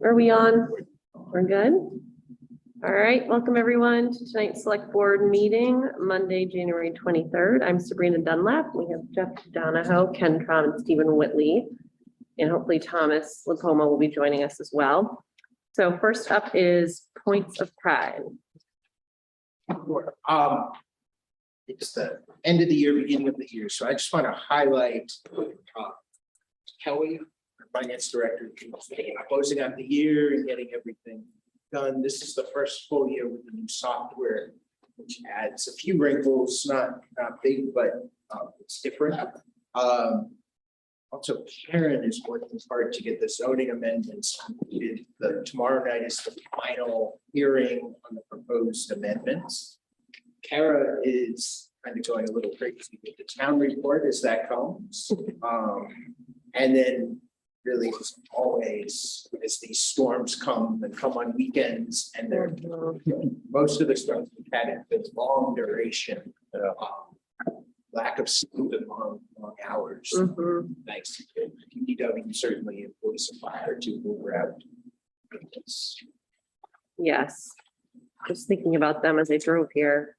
Are we on? We're good. All right, welcome everyone to tonight's select board meeting, Monday, January 23rd. I'm Sabrina Dunlap. We have Jeff Donahoe, Ken Trom, and Stephen Whitley. And hopefully Thomas Lipoma will be joining us as well. So first up is points of pride. It's the end of the year, beginning of the year. So I just want to highlight Kelly, our finance director, closing out the year and getting everything done. This is the first full year with the new software, which adds a few wrinkles, not big, but it's different. Also, Karen is working hard to get the zoning amendments completed. Tomorrow night is the final hearing on the proposed amendments. Kara is kind of going a little crazy with the town report as that comes. And then really as always, as these storms come and come on weekends, and they're most of the storms we've had have been long duration, lack of sleep and long hours. Thanks to PDW, certainly employs a fire to move around. Yes, just thinking about them as I drove here.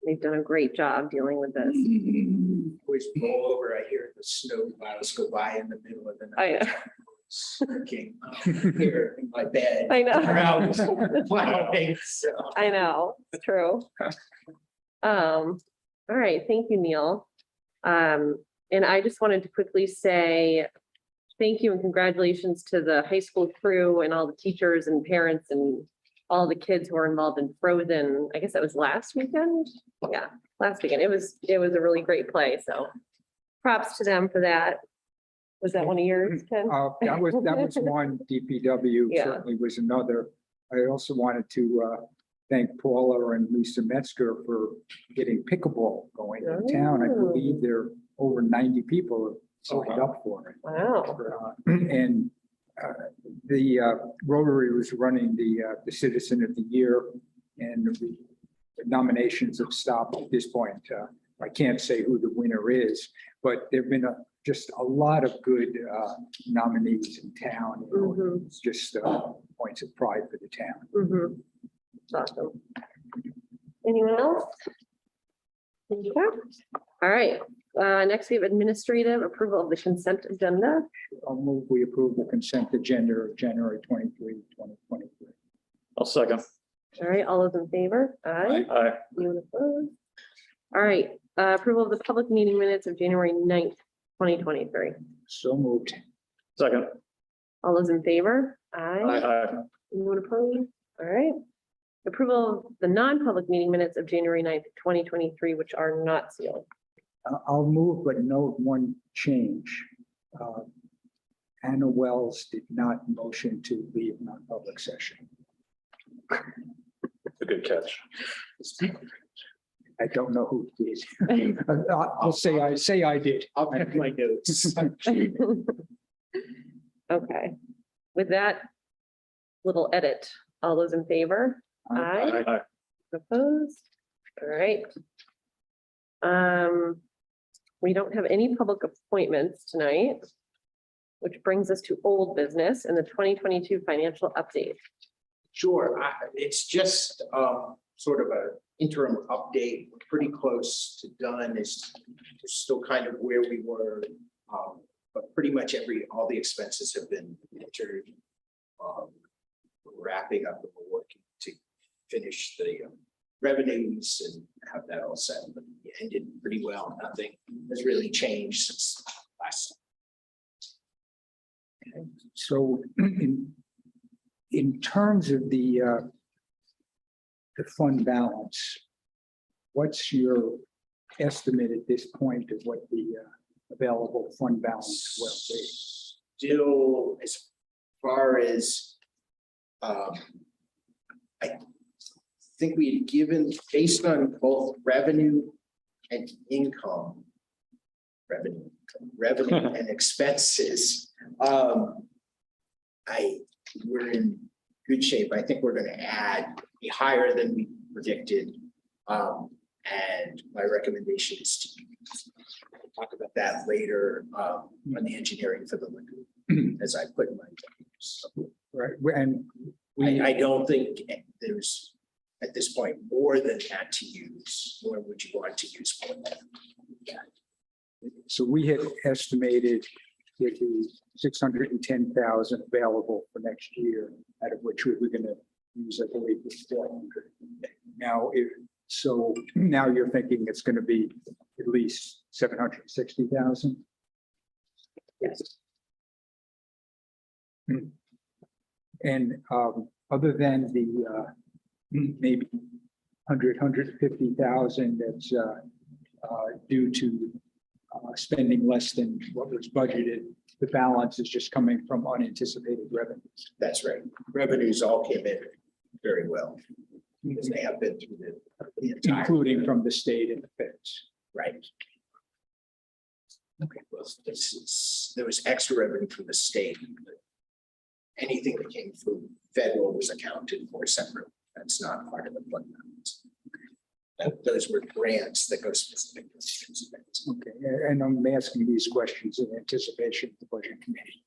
They've done a great job dealing with this. Always roll over, I hear the snow plows go by in the middle of the night. I know. Smoking here in my bed. I know. Around plowing, so. I know, it's true. All right, thank you, Neil. And I just wanted to quickly say thank you and congratulations to the high school crew and all the teachers and parents and all the kids who are involved in Frozen. I guess that was last weekend. Yeah, last weekend. It was a really great play. So props to them for that. Was that one of yours, Ken? That was one. DPW Yeah. certainly was another. I also wanted to thank Paula and Lisa Metzger for getting pickleball going in town. I believe there are over 90 people signed up for it. Wow. And the Rotary was running the Citizen of the Year, and the nominations have stopped at this point. I can't say who the winner is, but there've been just a lot of good nominees in town. You know, It's just points of pride for the town. Awesome. Anyone else? Okay. All right. Next, we have administrative approval of the consent agenda. I'll move we approve the consent agenda of January 23, 2023. I'll second. All right, all those in favor? Aye. Aye. Anyone opposed? All right, approval of the public meeting minutes of January 9th, 2023. So moved. Second. All those in favor? Aye. Aye. Anyone opposed? All right. Approval of the non-public meeting minutes of January 9th, 2023, which are not sealed. I'll move, but note one change. Anna Wells did not motion to leave non-public session. A good catch. I don't know who did. I'll say I did. I'll check my notes. Okay. With that little edit, all those in favor? Aye. Aye. Opposed? All right. We don't have any public appointments tonight, which brings us to old business and the 2022 financial update. Sure, it's just sort of an interim update. We're pretty close to done. It's still kind of where we were, but pretty much all the expenses have been entered. We're wrapping up and we're working to finish the revenues and have that all set, but it ended pretty well. Nothing has really changed since last. So in terms of the fund balance, what's your estimate at this point of what the available fund balance will be? Still, as far as I think we had given, based on both revenue and income, revenue and expenses, we're in good shape. I think we're going to be higher than we predicted. And my recommendation is to talk about that later on the engineering for the lagoon, as I put in my notes. Right, and I don't think there's, at this point, more than that to use, nor would you want to use more than that. so we had estimated there'd be 610,000 available for next year, out of which we were gonna use, I believe, 400. Now, so now you're thinking it's gonna be at least 760,000? Yes. And other than the maybe 150,000 that's due to spending less than what was budgeted, the balance is just coming from unanticipated revenues. That's right. Revenues all came in very well, because they have been through the entire. Including from the state and the feds. Right. Okay, well, there was extra revenue from the state. But anything that came from federal was accounted for separately. That's not part of the fund balance. Those were grants that go specific to students. Okay, and I'm asking these questions in anticipation of the budget committee.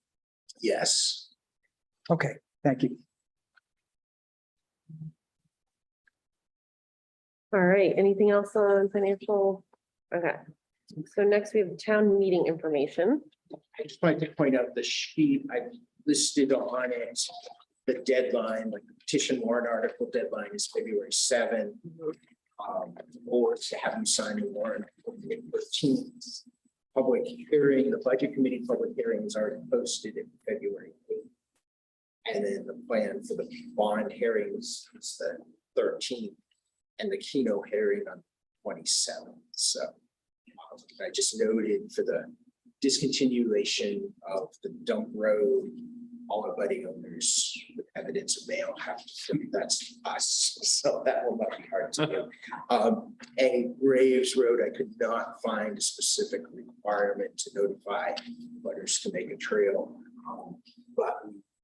Yes. Okay, thank you. All right, anything else on financial? Okay, so next we have town meeting information. I just wanted to point out the sheet I listed on it, the deadline, like the petition warrant article deadline is February 7th. Or to have you sign a warrant on the 13th. Public hearing, the budget committee public hearing is already posted in February 8th. And then the plan for the bond hearings is the 13th and the keynote hearing on 27th. So I just noted for the discontinuation of the dump road, all our buddy owners with evidence of mail have to, that's us, so that will not be hard to do. And Graves Road, I could not find a specific requirement to notify butters to make a trail. But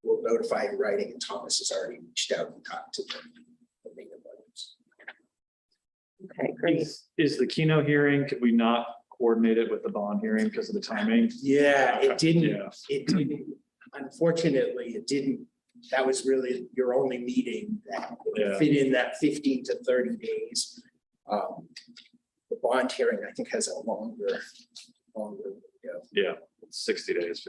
we'll notify in writing, and Thomas has already reached out and talked to the main butters. Okay, great. Is the keynote hearing, could we not coordinate it with the bond hearing because of the timing? Yeah, Yeah. it didn't, unfortunately, it didn't, that was really your only meeting that would Yeah. fit in that 15 to 30 days. The bond hearing, I think, has a longer, window. Yeah, 60 days.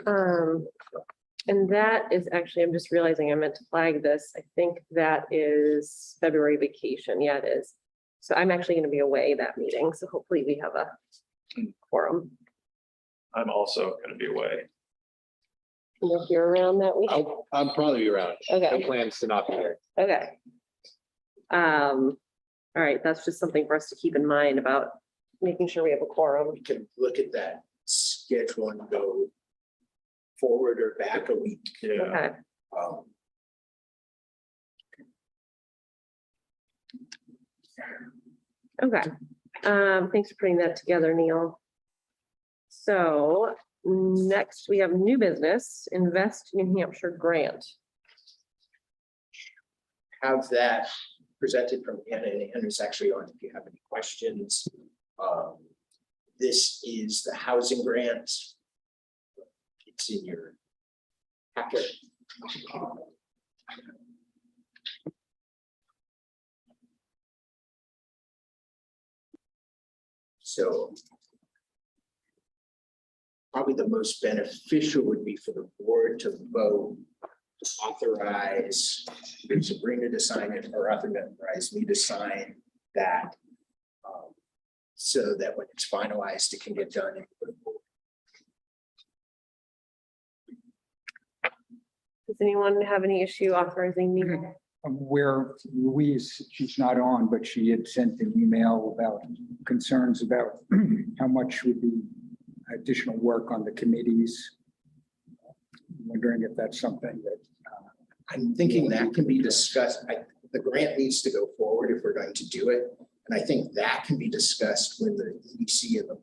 And that is actually, I'm just realizing I meant to flag this. I think that is February vacation. Yeah, it is. So I'm actually going to be away that meeting. So hopefully we have a quorum. I'm also going to be away. If you're around that week. I'm probably around. Okay. No plans to not be here. Okay. All right, that's just something for us to keep in mind about making sure we have a quorum. You can look at that schedule and go forward or back a week. Yeah. Okay, Um, okay. Thanks for putting that together, Neil. So next we have new business, Invest New Hampshire grant. have that presented from Anna, and Anna's actually on if you have any questions. This is the housing grant. It's in your packet. So probably the most beneficial would be for the board to vote to authorize Sabrina to sign it or authorize me to sign that. So that when it's finalized, it can get done. And put it forward. Does anyone have any issue authorizing me? Where Louise, she's not on, but she had sent an email about concerns about how much would be additional work on the committees. Wondering if that's something that. I'm thinking that can be discussed. The grant needs to go forward if we're going to do it. And I think that can be discussed when the EDC and the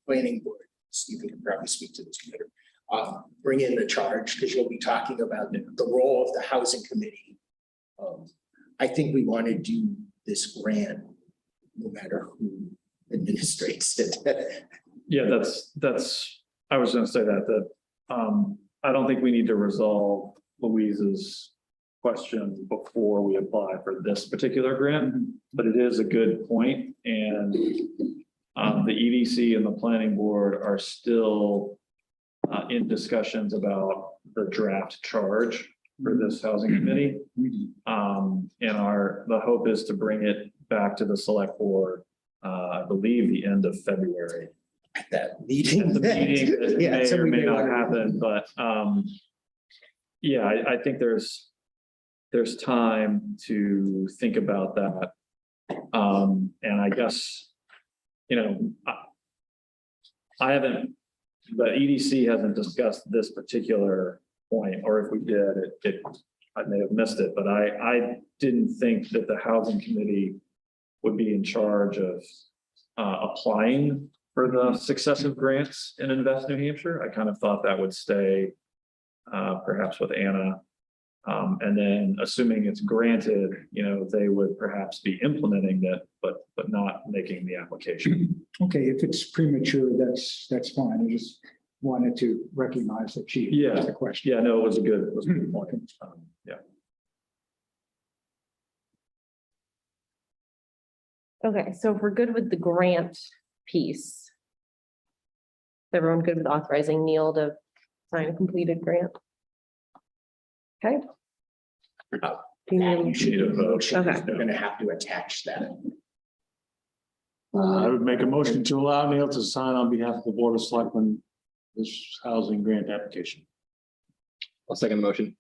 planning board, Stephen can probably speak to this later, bring in the charge, because you'll be talking about the role of the housing committee. I think we want to do this grant no matter who administrates it. Yeah, I was gonna say that I don't think we need to resolve Louise's question before we apply for this particular grant, but it is a good point, and the EDC and the planning board are still in discussions about the draft charge for this housing committee. And the hope is to bring it back to the select board, I believe the end of February. That meeting. The meeting that Yeah, may so or we may may not wanna- happen, but yeah, I think there's time to think about that. And I guess, you know, I haven't, the EDC hasn't discussed this particular point, or if we did, I may have missed it, but I didn't think that the housing committee would be in charge of applying for the successive grants in Invest New Hampshire. I kind of thought that would stay perhaps with Anna. And then assuming it's granted, you know, they would perhaps be implementing it, but not making the application. Okay, if it's premature, that's fine. I just wanted to recognize that she Yeah. asked the question. Yeah, no, it was a good point. Yeah. Okay, so if we're good with the grant piece. Is everyone good with authorizing Neil to sign a completed grant? Okay. Uh, Do you That need- you should do a motion. Okay. They're gonna have to attach that. I would make a motion to allow Neil to sign on behalf of the Board of Selectmen this housing grant application. I'll second the motion.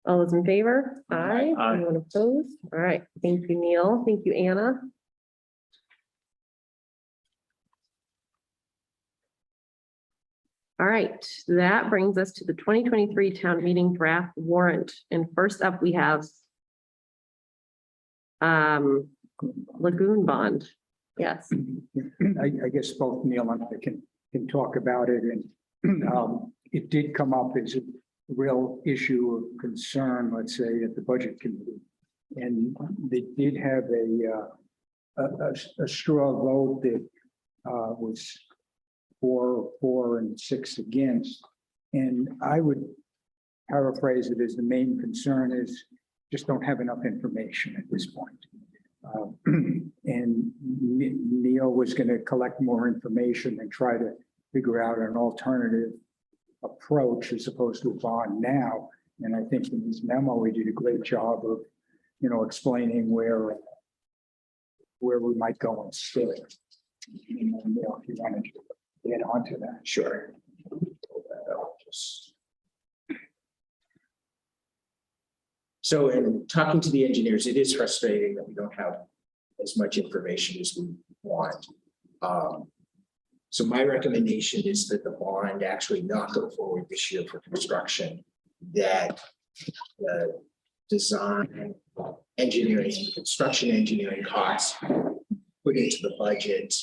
All those in favor? Aye. Aye. Anyone opposed? All right, thank you, Neil. Thank you, Anna. All right, that brings us to the 2023 town meeting draft warrant. And first up, we have Lagoon Bond. Yes, I guess both Neil and I can talk about it, and it did come up as a real issue of concern, let's say, at the budget committee. And they did have a straw vote that was 4 and 6 against. And I would paraphrase it as the main concern is just don't have enough information at this point. And Neil was going to collect more information and try to figure out an alternative approach as opposed to a bond now. And I think in his memo, he did a great job of, you know, explaining where we might go instead. You know, Neil, if you wanted to get onto that. Sure. Pull that out, just- So in talking to the engineers, it is frustrating that we don't have as much information as we want. So my recommendation is that the bond actually not go forward this year for construction, that the design, engineering, construction engineering costs put into the budget,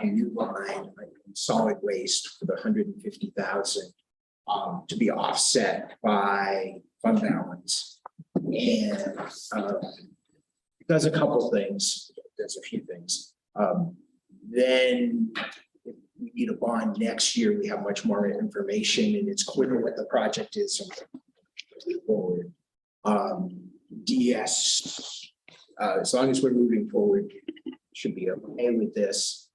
a new line, like solid waste for the 150,000 to be offset by fund balance. And does a couple things, does a few things. Then if we need a bond next year, we have much more information and it's clear what the project is. Forward. DS, as long as we're moving forward, should be okay with this.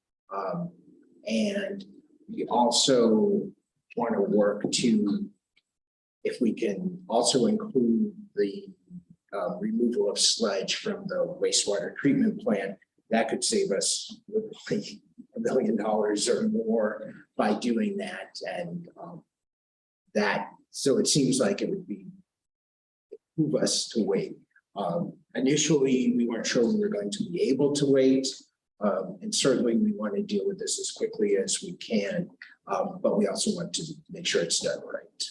And we also want to work to, if we can also include the removal of sludge from the wastewater treatment plant, that could save us literally $1 million or more by doing that. And so it seems like it would move us to wait. Initially, we weren't sure we were going to be able to wait. And certainly we want to deal with this as quickly as we can, but we also want to make sure it's done right.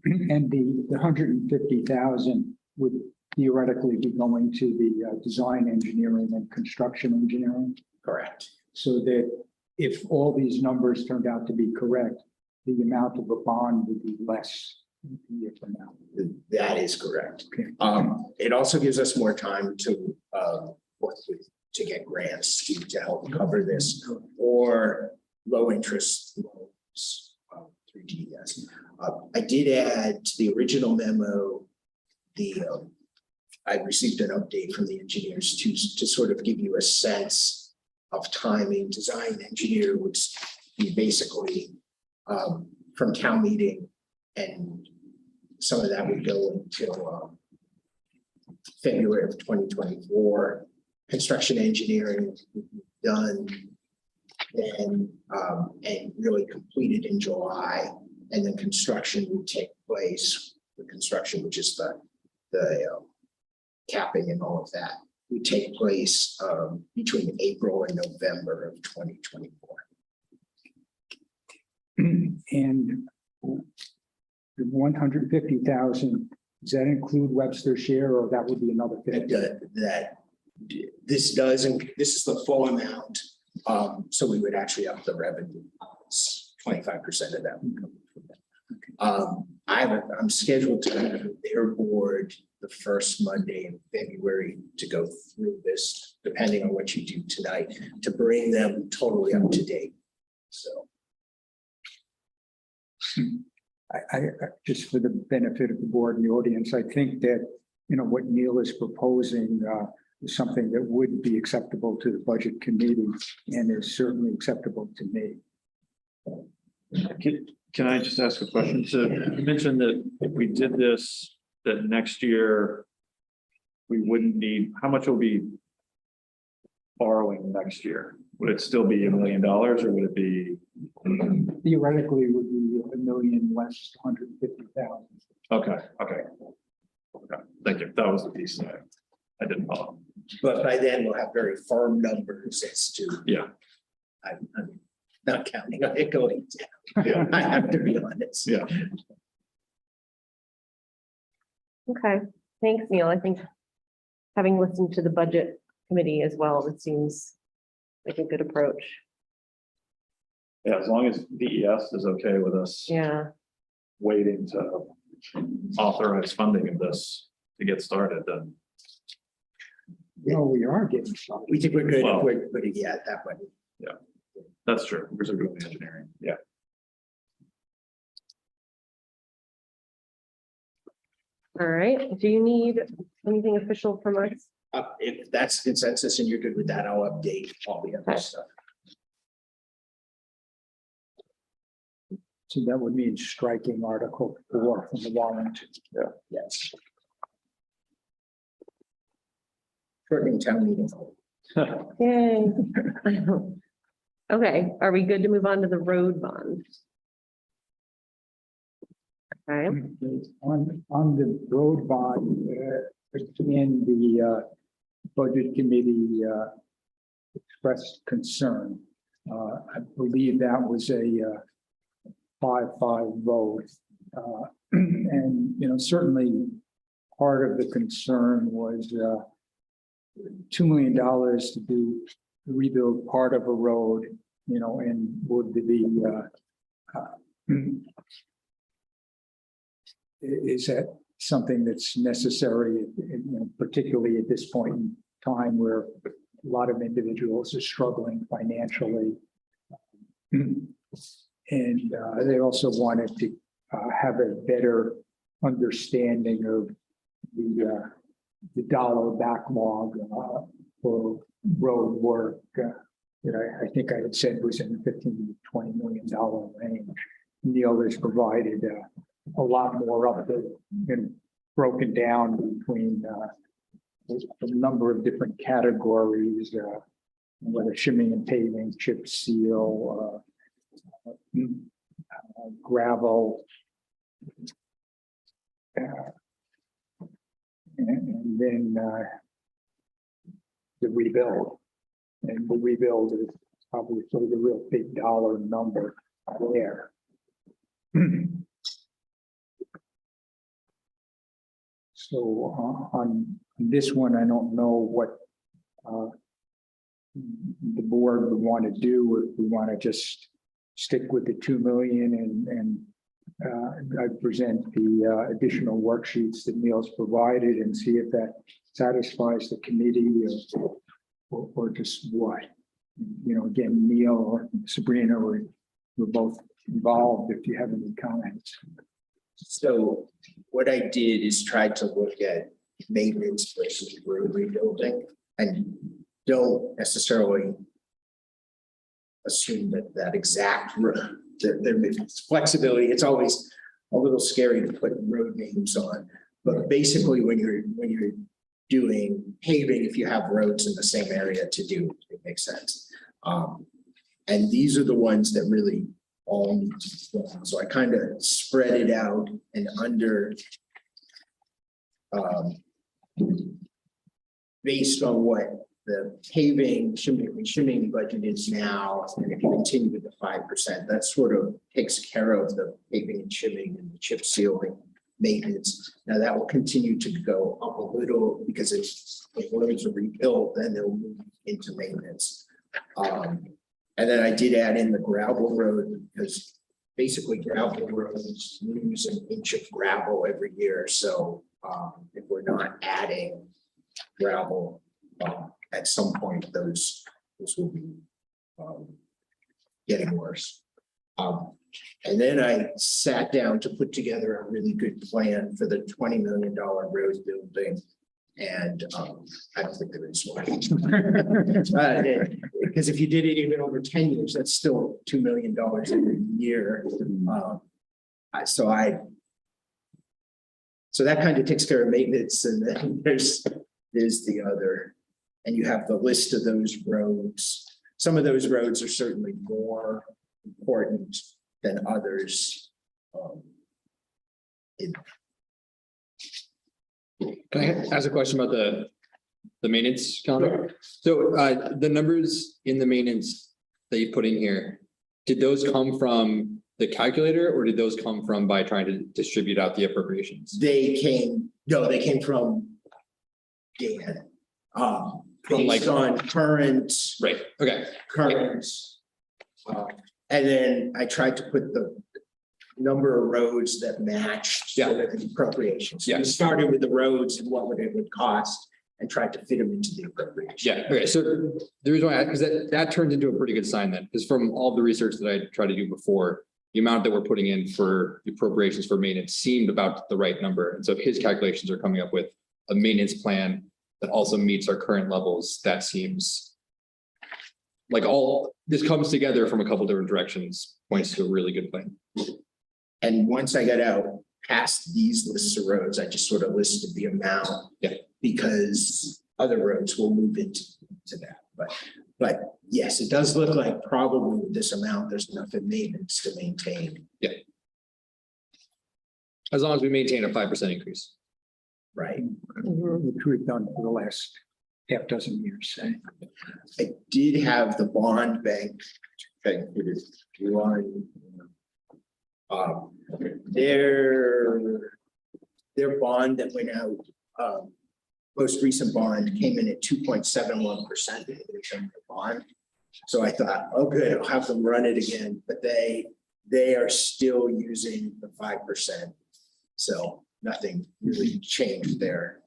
And the 150,000 would theoretically be going to the design engineering and construction engineering. Correct. So that if all these numbers turned out to be correct, the amount of a bond would be less than a year from now. That is correct. Okay. It also gives us more time to work with, to get grants to help cover this, or low interest loans through GDS. I did add to the original memo, I received an update from the engineers to sort of give you a sense of timing. Design engineer would be basically from town meeting, and some of that would go until February of 2024. Construction engineering would be done and really completed in July, and then construction would take place. The construction, which is the capping and all of that, would take place between April and November of 2024. And the 150,000, does that include Webster's share, or that would be another 50? This is the full amount. So we would actually up the revenue. 25% of that would come from that. I'm scheduled to have their board the first Monday in February to go through this, depending on what you do tonight, to bring them totally up to date. So. I just for the benefit of the board and the audience, I think that, what Neil is proposing is something that would be acceptable to the budget committee and is certainly acceptable to me. Can I just ask a question? So you mentioned that if we did this, that next year we wouldn't need, how much will be borrowing next year? Would it still be $1 million, or would it be? Theoretically, it would be $1 million less 150,000. Okay. Thank you. That was the piece that I didn't follow. But by then we'll have very firm numbers as to. Yeah. I'm not counting on it going down. Yeah. I have to be honest. Yeah. Okay, thanks, Neil. I think having listened to the budget committee as well, it seems like a good approach. Yeah, as long as DES is okay with us Yeah, waiting to authorize funding of this to get started, then We are getting started. We think we're good Well- at putting it at that money. that's true. We're doing the engineering. Yeah. all right. Do you need anything official from us? If that's consensus and you're good with that, I'll update all the other Okay. stuff. So that would mean striking Article 4 from the warrant. Yes. Shortening town meeting. Yay. Okay, are we good to move on to the road bond? Okay, On the road bond, again, the budget committee expressed concern. I believe that was a 5-5 vote. And, certainly part of the concern was $2 million to rebuild part of a road, and would be is that something that's necessary, particularly at this point in time where a lot of individuals are struggling financially. And they also wanted to have a better understanding of the dollar backlog for road work. I think I had said was in the $15 to $20 million range. Neil has provided a lot more of it and broken down between a number of different categories, whether shimming and paving, chip seal, gravel, and then the rebuild. And the rebuild is probably sort of the real big dollar number there. So on this one, I don't know what the board would want to do, if we want to just stick with the 2 million and I present the additional worksheets that Neil's provided and see if that satisfies the committee or just what. Again, Neil or Sabrina, we're both involved if you have any comments. So what I did is try to look at maintenance versus road rebuilding and don't necessarily assume that that exact, there's flexibility. It's always a little scary to put road names on. But basically, when you're doing paving, if you have roads in the same area to do, it makes sense. And these are the ones that really all need to be done. So I kind of spread it out and under based on what the paving shimming budget is now, and if you continue with the 5%, that sort of takes care of the paving and shimming and the chip sealing maintenance. Now that will continue to go up a little because if the roads are rebuilt, then they'll move into maintenance. And then I did add in the gravel road because basically gravel roads lose an inch of gravel every year. So if we're not adding gravel, at some point those will be getting worse. And then I sat down to put together a really good plan for the $20 million road building. And I don't think there is one. Because if you did it even over 10 years, that's still $2 million every year. So that kind of takes care of maintenance, and then there's the other, and you have the list of those roads. Some of those roads are certainly more important than others. Can I ask a question about the maintenance calendar? So the numbers in the maintenance that you put in here, did those come from the calculator or did those come from by trying to distribute out the appropriations? They came from Dan. From like based on current. Right, okay. Current. And then I tried to put the number of roads that matched Yeah. sort of the appropriations. So Yeah. we started with the roads and what it would cost and tried to fit them into the appropriation. Yeah, okay, so the reason why, because that turns into a pretty good sign then, because from all the research that I tried to do before, the amount that we're putting in for the appropriations for maintenance seemed about the right number. And so if his calculations are coming up with a maintenance plan that also meets our current levels, that seems like all, this comes together from a couple different directions, points to a really good plan. And once I got out past these lists of roads, I just sort of listed the amount. Yeah. Because other roads will move into that. But yes, it does look like probably with this amount, there's enough in maintenance to maintain. As long as we maintain a 5% increase. Right. Which we've done for the last half dozen years. I did have the bond bank. Okay, their bond that went out, most recent bond came in at 2.71% in the bond. So I thought, oh, good, I'll have them run it again, but they are still using the 5%. So nothing really changed there.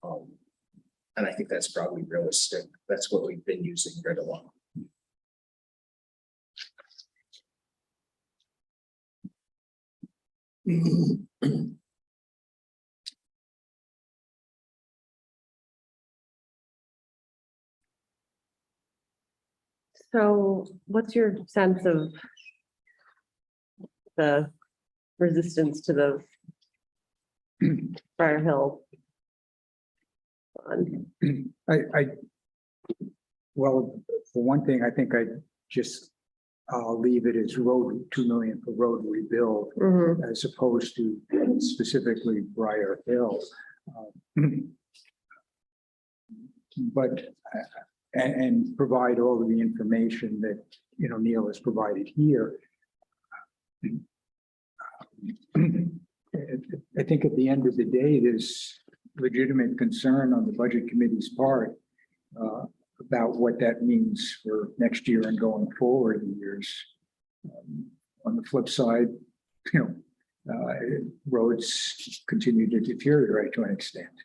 And I think that's probably realistic. That's what we've been using right along. So what's your sense of the resistance to the Briar Hill fund? Well, for one thing, I think I just leave it as road, 2 million for road rebuild Mhm. as opposed to specifically Briar Hill. But and provide all of the information that, you know, Neil has provided here. I think at the end of the day, there's legitimate concern on the budget committee's part about what that means for next year and going forward in years. On the flip side, you know, roads continue to deteriorate to an extent.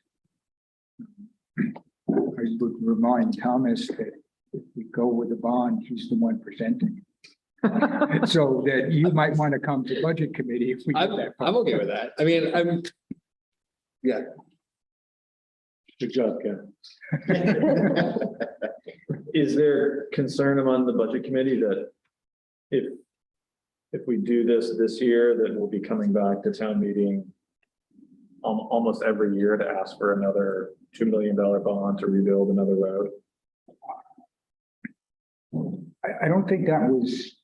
I would remind Thomas that if we go with the bond, he's the one presenting. So that you might want to come to budget committee if we get that. I'm okay with that. I mean, Good job, Ken. Is there concern among the budget committee that if we do this year, that we'll be coming back to town meeting almost every year to ask for another $2 million bond to rebuild another road? I don't think that was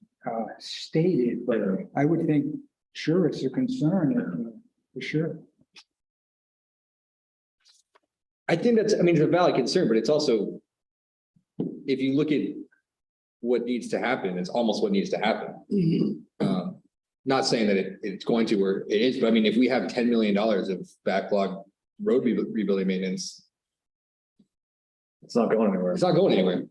stated, but I would think, sure, it's a concern, for sure. I think that's, I mean, it's a valid concern, but it's also, if you look at what needs to happen, it's almost what needs to happen. Not saying that it's going to, or it is, but I mean, if we have $10 million of backlog road rebuilding maintenance, It's not going anywhere. it's not going anywhere.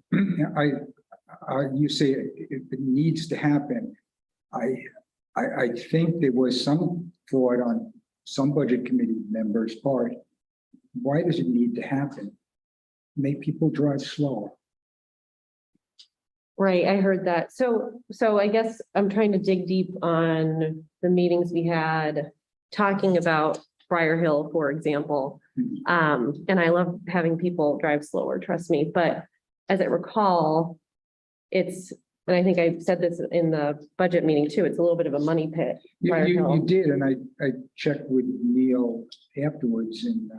You say it needs to happen. I think there was some thought on some budget committee members' part. Why does it need to happen? Make people drive slower. Right, I heard that. So I guess I'm trying to dig deep on the meetings we had talking about Briar Hill, for example. And I love having people drive slower, trust me, but as I recall, and I think I said this in the budget meeting too, it's a little bit of a money pit. Briar You Hill. did, and I checked with Neil afterwards and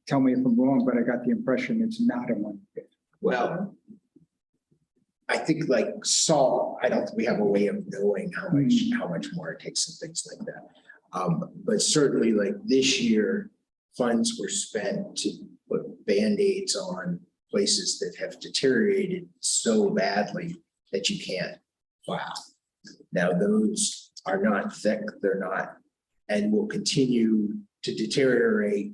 tell me if I'm wrong, but I got the impression it's not a money pit. Well, I think like salt, I don't think we have a way of knowing how much more it takes and things like that. But certainly like this year, funds were spent to put Band-Aids on places that have deteriorated so badly that you can't plow. Now, those are not thick, they're not, and will continue to deteriorate.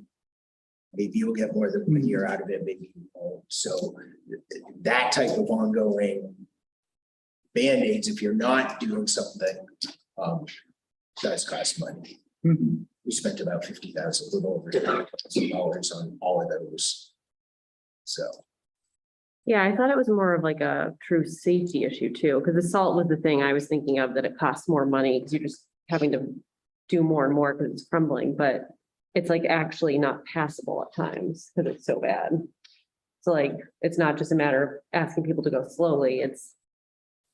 Maybe you'll get more than 1 year out of it, maybe you won't. So that type of ongoing Band-Aids, if you're not doing something, does cost money. Mhm. We spent about $50,000, a little over $50,000 on all of those. So, Yeah, I thought it was more of like a true safety issue too, because the salt was the thing I was thinking of, that it costs more money because you're just having to do more and more because it's crumbling, but it's like actually not passable at times because it's so bad. So like, it's not just a matter of asking people to go slowly, it's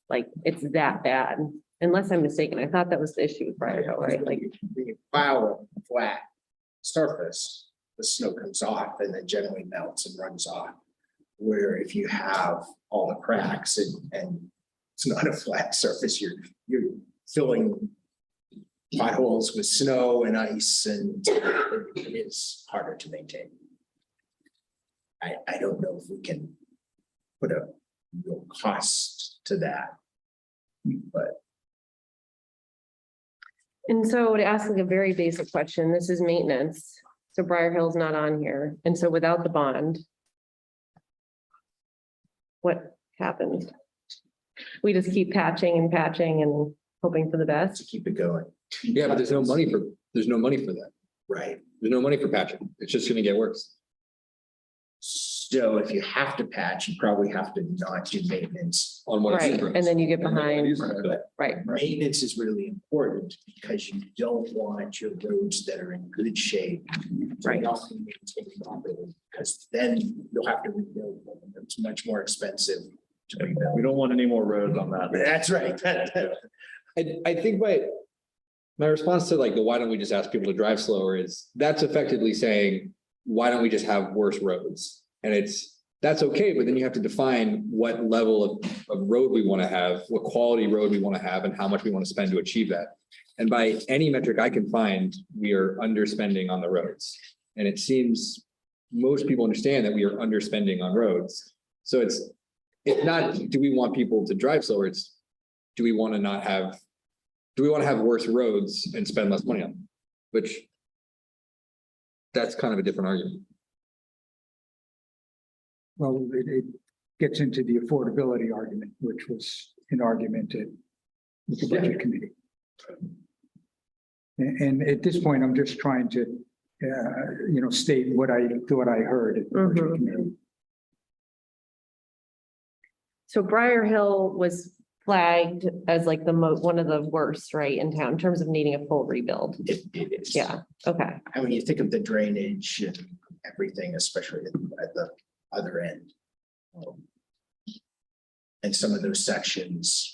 like, it's that bad, unless I'm mistaken. I thought that was the issue with Briar Hill, right? Like, when you plow a flat surface, the snow comes off and then generally melts and runs off. Where if you have all the cracks and it's not a flat surface, you're filling potholes with snow and ice, and it is harder to maintain. I don't know if we can put a real cost to that, but and so to ask like a very basic question, this is maintenance. So Briar Hill's not on here. And so without the bond, what happens? We just keep patching and hoping for the to best. keep it going, Yeah, but there's no money for that. right? There's no money for patching. It's just gonna get worse. So if you have to patch, you probably have to not do maintenance. On what Right, it's. and then you get behind, But right? maintenance is really important because you don't want your roads that are in good shape to Right. not be maintained properly, because then you'll have to rebuild them. It's much more expensive to rebuild. We don't want any more roads on that. That's right. I think my response to like the why don't we just ask people to drive slower is that's effectively saying, why don't we just have worse roads? And that's okay, but then you have to define what level of road we want to have, what quality road we want to have, and how much we want to spend to achieve that. And by any metric I can find, we are underspending on the roads. And it seems most people understand that we are underspending on roads. So it's not, do we want people to drive slower? It's, do we want to have worse roads and spend less money on them? Which that's kind of a different argument. Well, it gets into the affordability argument, which was an argument with the budget committee. And at this point, I'm just trying to, state what I thought I heard at the budget Mhm. committee. So Briar Hill was flagged as like one of the worst, right, in town in terms of needing a full rebuild. It is. Yeah, okay. And when you think of the drainage and everything, especially at the other end. And some of those sections.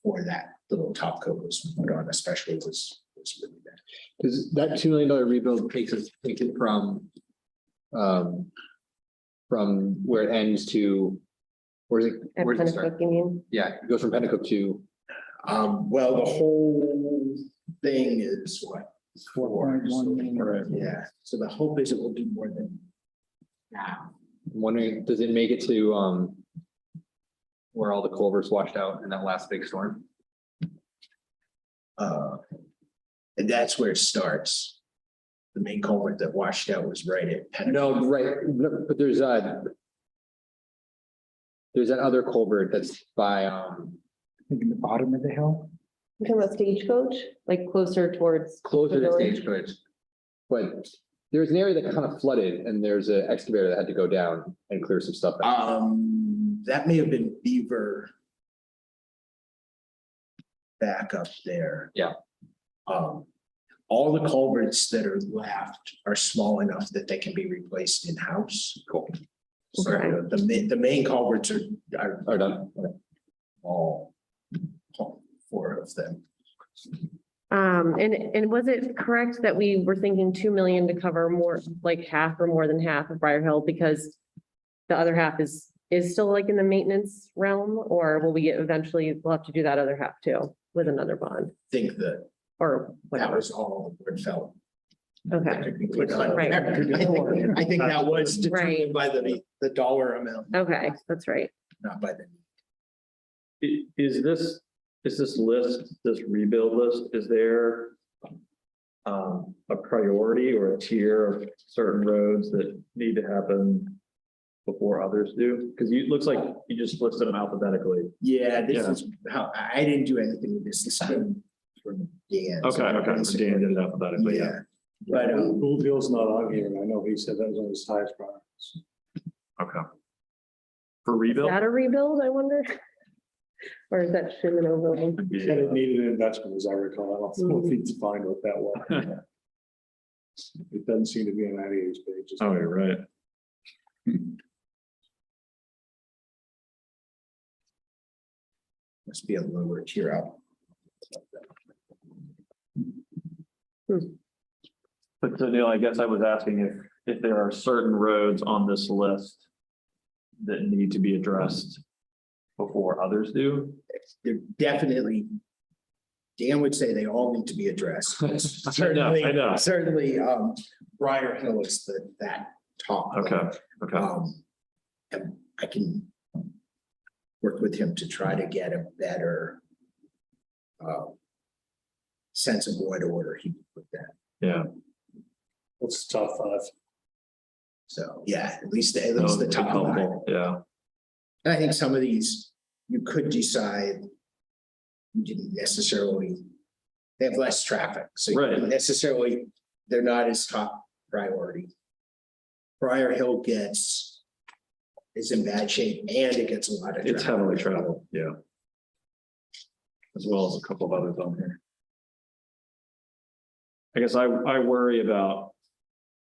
For that little top coat was put on, especially was really bad. Because that $2 million rebuild takes it from where it ends to, where's it? At Where's it start? Pennacook, you mean? Yeah, it goes from Pennacook to, Well, the whole thing is what? 4.1 million. Right. Yeah, so the hope is it will be more than. Now, I'm wondering, does it make it to where all the culverts washed out in that last big storm? and that's where it starts. The main culvert that washed out was right at Pennacook. No, right, but there's that other culvert that's by I think in the bottom of the hill. You talking about Stagecoach, like closer towards. closer the to village? Stagecoach. But there's an area that kind of flooded and there's an excavator that had to go down and clear some stuff out. That may have been Beaver. Back up there. Yeah. All the culverts that are left are small enough that they can be replaced in-house. Cool. So Okay. the main culverts Are done. all four of them. And was it correct that we were thinking 2 million to cover more, like half or more than half of Briar Hill because the other half is still like in the maintenance realm, or will we get eventually, we'll have to do that other half too with another bond Think that or that whatever? was all the board felt. Okay, could be put on Right. there. I think that was determined Right. by the dollar amount, okay, that's right. not by the. Is this list, this rebuild list, is there a priority or a tier of certain roads that need to happen before others do? Because it looks like you just listed them alphabetically. Yeah, this Yeah. is how, I didn't do anything with this. This came from Dan. Okay, Dan did it alphabetically, yeah. Yeah, but Bluefield's not on here, and I know he said that was on his highest priorities. Okay. For Is rebuild? that a rebuild, I wonder? Or is that Schuman overlay? He said it needed an investment, as I recall. I don't know if he defined what that was. It doesn't seem to be on any of these pages. Oh, you're right. must be a lower tier out. But so Neil, I guess I was asking if there are certain roads on this list that need to be addressed before others do. They're definitely. Dan would say they all need to be addressed. Certainly, I know. certainly, Briar Hill is that top. one. Okay. And I can. Work with him to try to get a better. Sense of what order he would put that. Yeah. What's the top five? So, yeah, at least the That would be top five. helpful, yeah. And I think some of these, you could decide. You didn't necessarily. They have less traffic, so you Right. didn't necessarily, they're not as top priority. Briar Hill is in bad shape and it gets a lot of It's traffic. heavily traveled, yeah. As well as a couple of others on here. I guess I worry about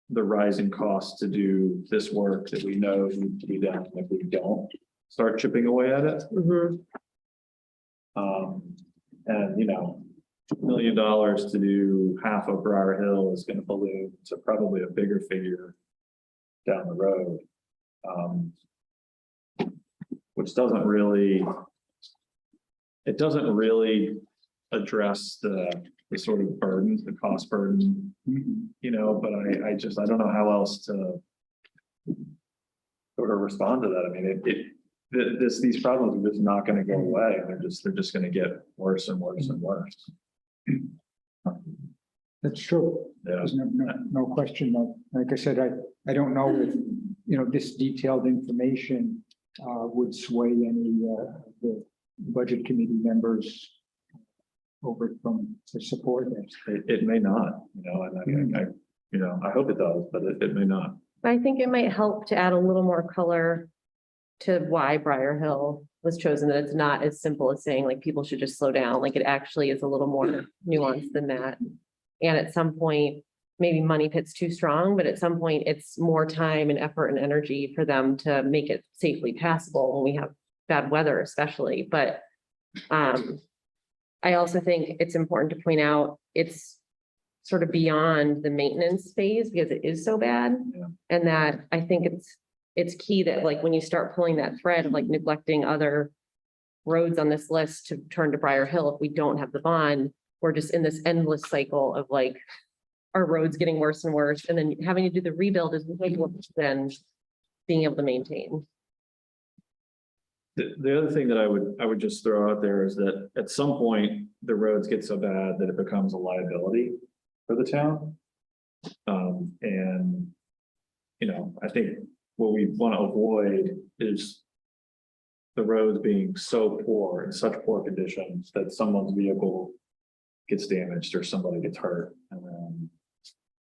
the rising costs to do this work that we know needs to be done if we don't start chipping away at it. Mhm. And $2 million to do half of Briar Hill is gonna balloon to probably a bigger figure down the road. Which doesn't really address the sort of burden, the cost burden, but I don't know how else to sort of respond to that. I mean, these problems are just not gonna go away. They're just gonna get worse and worse and worse. That's true. Yeah. There's no question. Like I said, I don't know if, this detailed information would sway any of the budget committee members over from to support it. It may not, I hope it does, but it may not. I think it might help to add a little more color to why Briar Hill was chosen, that it's not as simple as saying like people should just slow down. Like it actually is a little more nuanced than that. And at some point, maybe money pit's too strong, but at some point it's more time and effort and energy for them to make it safely passable when we have bad weather especially. But I also think it's important to point out it's sort of beyond the maintenance phase because it is so bad. Yeah. And that I think it's key that like when you start pulling that thread of like neglecting other roads on this list to turn to Briar Hill, if we don't have the bond, we're just in this endless cycle of like our roads getting worse and worse, and then having to do the rebuild is way worse than being able to maintain. The other thing that I would just throw out there is that at some point, the roads get so bad that it becomes a liability for the town. And, you know, I think what we want to avoid is the roads being so poor, in such poor conditions that someone's vehicle gets damaged or somebody gets hurt, and then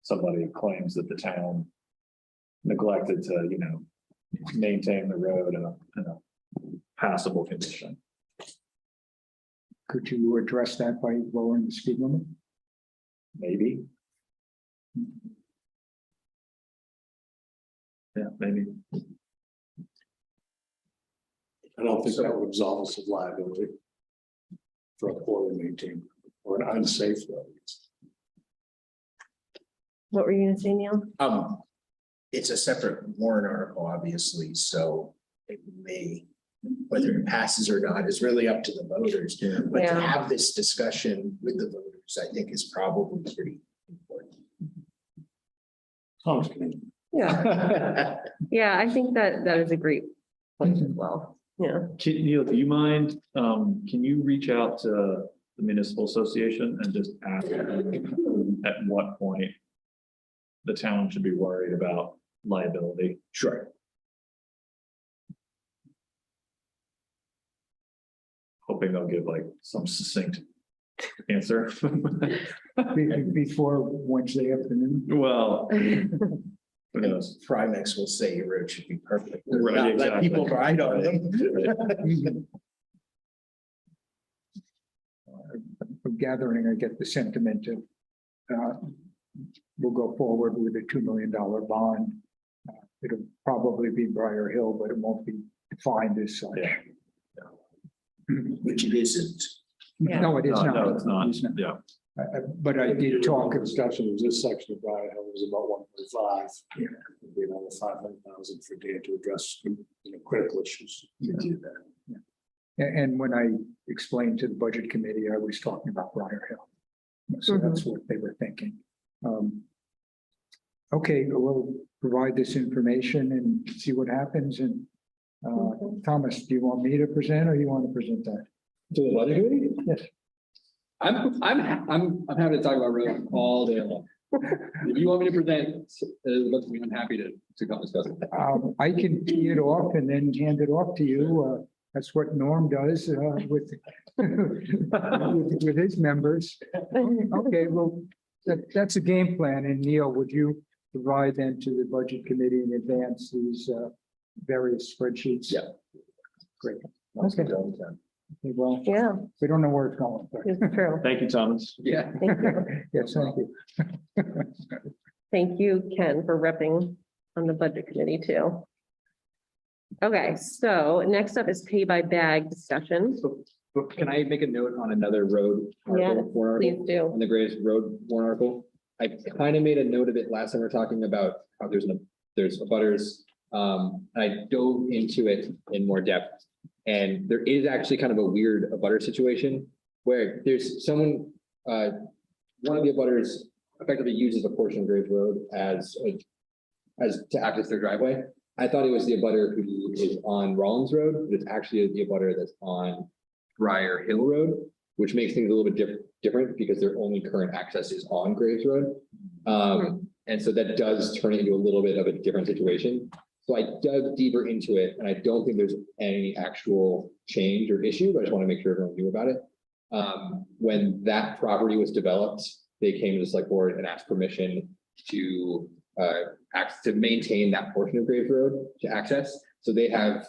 somebody claims that the town neglected to, you know, maintain the road in a passable condition. Could you address that by lowering the speed limit? Maybe. Yeah, maybe. I don't think that would absolve us of liability for a poorly maintained or an unsafe road. What were you gonna say, Neil? It's a separate warrant article, obviously, so it may, whether it passes or not is really up to the voters. But to Yeah. have this discussion with the voters, I think is probably pretty important. Sounds good. Yeah, yeah, I think that is a great point as well. Yeah, Neil, do you mind, can you reach out to the municipal association and just ask them at what point the town should be worried about liability? Sure. Hoping they'll give like some succinct answer. Before Wednesday afternoon? Well, who knows? Primex will say your road should be perfect. Right, Not let exactly. people ride on them. From gathering, I get the sentiment of, we'll go forward with a $2 million bond. It'll probably be Briar Hill, but it won't be defined as such. Yeah. Which it isn't. Yeah. No, it is not. No, it's not. It's not. Yeah. But I did talk, Discussion was this section of Briar Hill was about 1.5. Yeah. Another 500,000 for Dan to address, you know, critical issues. You do that. and when I explained to the budget committee, I was talking about Briar Hill. So that's what they were thinking. Okay, we'll provide this information and see what happens. And Thomas, do you want me to present or you want to present that? To the budget committee? Yes. I'm happy to talk about road all day long. If you want me to present, I'm happy to come discuss it. I can tee it off and then hand it off to you. That's what Norm does with with his members. Okay, well, that's a game plan. And Neil, would you provide then to the budget committee in advance these various spreadsheets? Yeah. Great. Okay. Okay, well, yeah, we don't know where it's going. But it's true. Thank you, Thomas. Yeah. Thank you. yes, thank you. Thank you, Ken, for repping on the budget committee too. Okay, so next up is pay by bag discussion. But can I make a note on another road? Yeah, article, warrant Please article? do. On the Graves Road warrant article? I kind of made a note of it last time we were talking about how there's a butters. I dove into it in more depth. And there is actually kind of a weird abutter situation where there's someone, one of the abutters effectively uses a portion of Graves Road as to access their driveway. I thought it was the abutter who is on Rollins Road, but it's actually the abutter that's on Briar Hill Road, which makes things a little bit different because their only current access is on Graves Road. And so that does turn it into a little bit of a different situation. So I dug deeper into it and I don't think there's any actual change or issue, but I just want to make sure everyone knew about it. When that property was developed, they came to the select board and asked permission to maintain that portion of Graves Road to access. So they have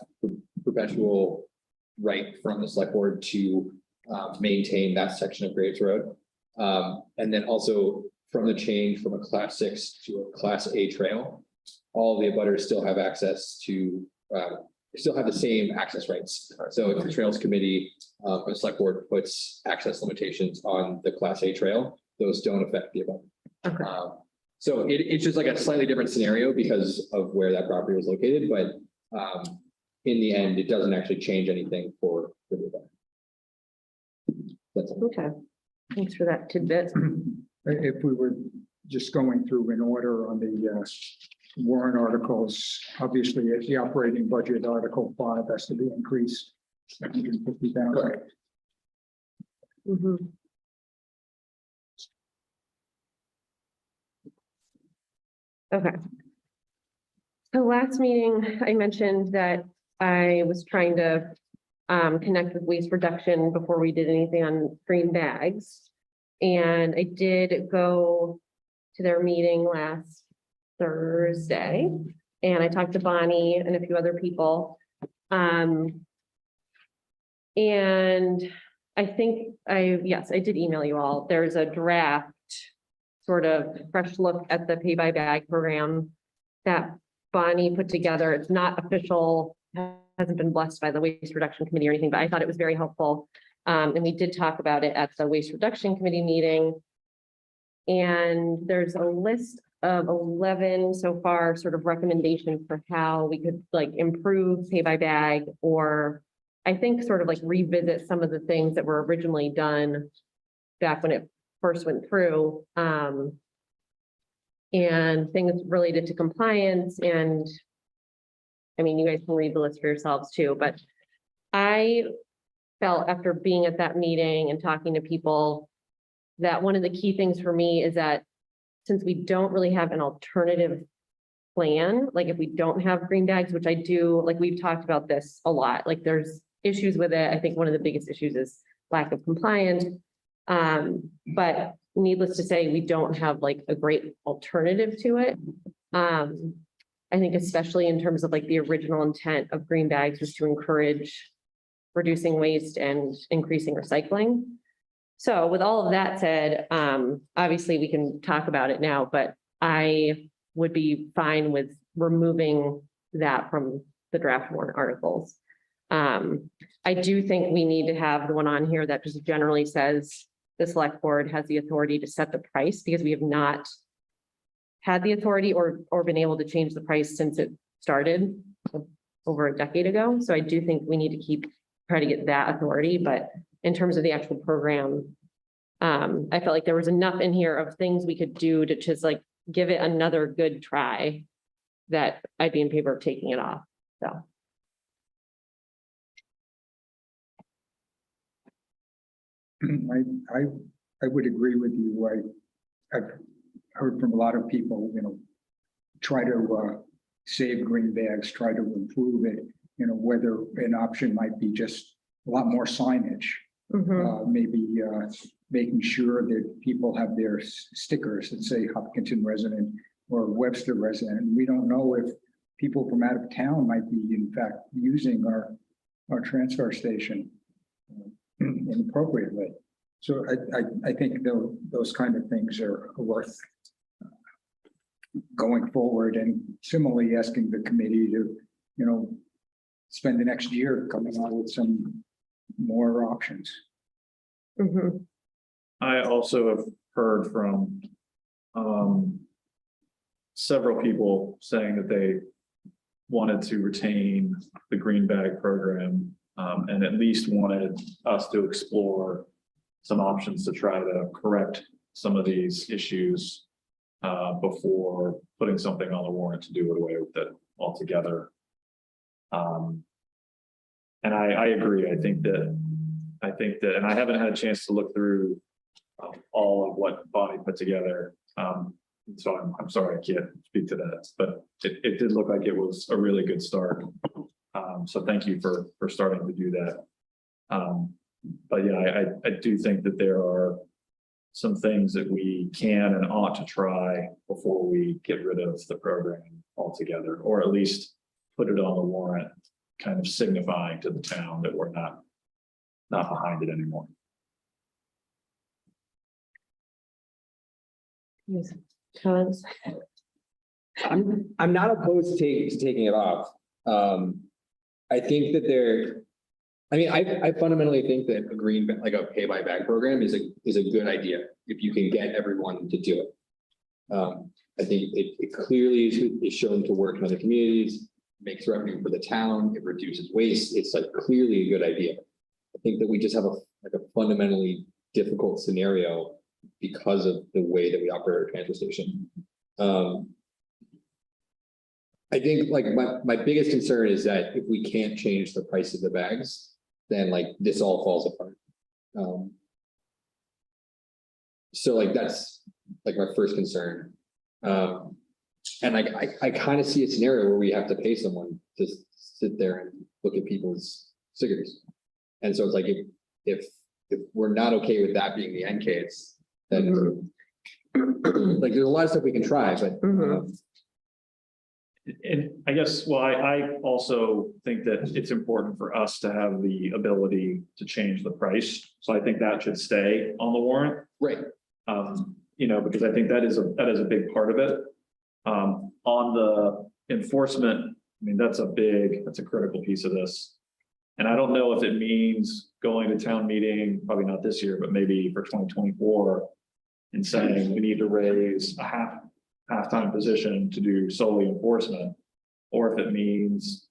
perpetual right from the select board to maintain that section of Graves Road. And then also from the change from a class 6 to a class A trail, all the abutters still have access to, still have the same access rights. So if the Trails Committee, the select board puts access limitations on the class A trail, those don't affect the abutter. Okay. So it's just like a slightly different scenario because of where that property was located, but in the end, it doesn't actually change anything for the abutter. That's all. Okay, thanks for that tidbit. If we were just going through in order on the warrant articles, obviously the operating budget, Article 5 has to be increased. 150,000. Mhm. Okay. So last meeting, I mentioned that I was trying to connect with waste reduction before we did anything on green bags. And I did go to their meeting last Thursday, and I talked to Bonnie and a few other people. And I think yes, I did email you all. There's a draft sort of fresh look at the pay by bag program that Bonnie put together. It's not official, hasn't been blessed by the waste reduction committee or anything, but I thought it was very helpful. And we did talk about it at the waste reduction committee meeting. And there's a list of 11 so far sort of recommendations for how we could like improve pay by bag, or I think sort of like revisit some of the things that were originally done back when it first went through. And things related to compliance, and I mean, you guys can read the list for yourselves too, but I felt after being at that meeting and talking to people that one of the key things for me is that since we don't really have an alternative plan, like if we don't have green bags, which I do, like we've talked about this a lot, like there's issues with it. I think one of the biggest issues is lack of compliance. But needless to say, we don't have like a great alternative to it. I think especially in terms of like the original intent of green bags was to encourage reducing waste and increasing recycling. So with all of that said, obviously we can talk about it now, but I would be fine with removing that from the draft warrant articles. I do think we need to have the one on here that just generally says the select board has the authority to set the price, because we have not had the authority or been able to change the price since it started over a decade ago. So I do think we need to try to get that authority, but in terms of the actual program, I felt like there was enough in here of things we could do to just like give it another good try that I'd be in favor of taking it off, so. I would agree with you. I've heard from a lot of people, try to save green bags, try to improve it, whether an option might be just a lot more signage. Maybe making sure that people have their stickers that say Hopkinton resident or Webster resident. And we don't know if people from out of town might be in fact using our transfer station inappropriately. So I think those kind of things are worth going forward, and similarly asking the committee to, spend the next year coming out with some more options. I also have heard from several people saying that they wanted to retain the green bag program, and at least wanted us to explore some options to try to correct some of these issues before putting something on the warrant to do away with it altogether. And I agree. I think that, and I haven't had a chance to look through all of what Bonnie put together. So I'm sorry, I can't speak to that, but it did look like it was a really good start. So thank you for starting to do that. But yeah, I do think that there are some things that we can and ought to try before we get rid of the program altogether, or at least put it on the warrant kind of signifying to the town that we're not behind it anymore. Yes. Comments? I'm not opposed to taking it off. I think that I fundamentally think that like a pay by bag program is a good idea if you can get everyone to do it. I think it clearly is shown to work in other communities, makes revenue for the town, it reduces waste. It's like clearly a good idea. I think that we just have a fundamentally difficult scenario because of the way that we operate our transfer station. I think like my biggest concern is that if we can't change the price of the bags, then like this all falls apart. So like that's like my first concern. And like I kind of see a scenario where we have to pay someone to sit there and look at people's stickers. And so it's like if we're not okay with that being the end case, then like there's a lot of stuff we can try, but And I guess, well, I also think that it's important for us to have the ability to change the price. So I think that should stay on the warrant. right. Because I think that is a big part of it. On the enforcement, I mean, that's a critical piece of this. And I don't know if it means going to town meeting, probably not this year, but maybe for 2024, and saying we need to raise a half-time position to do solely enforcement, or if it means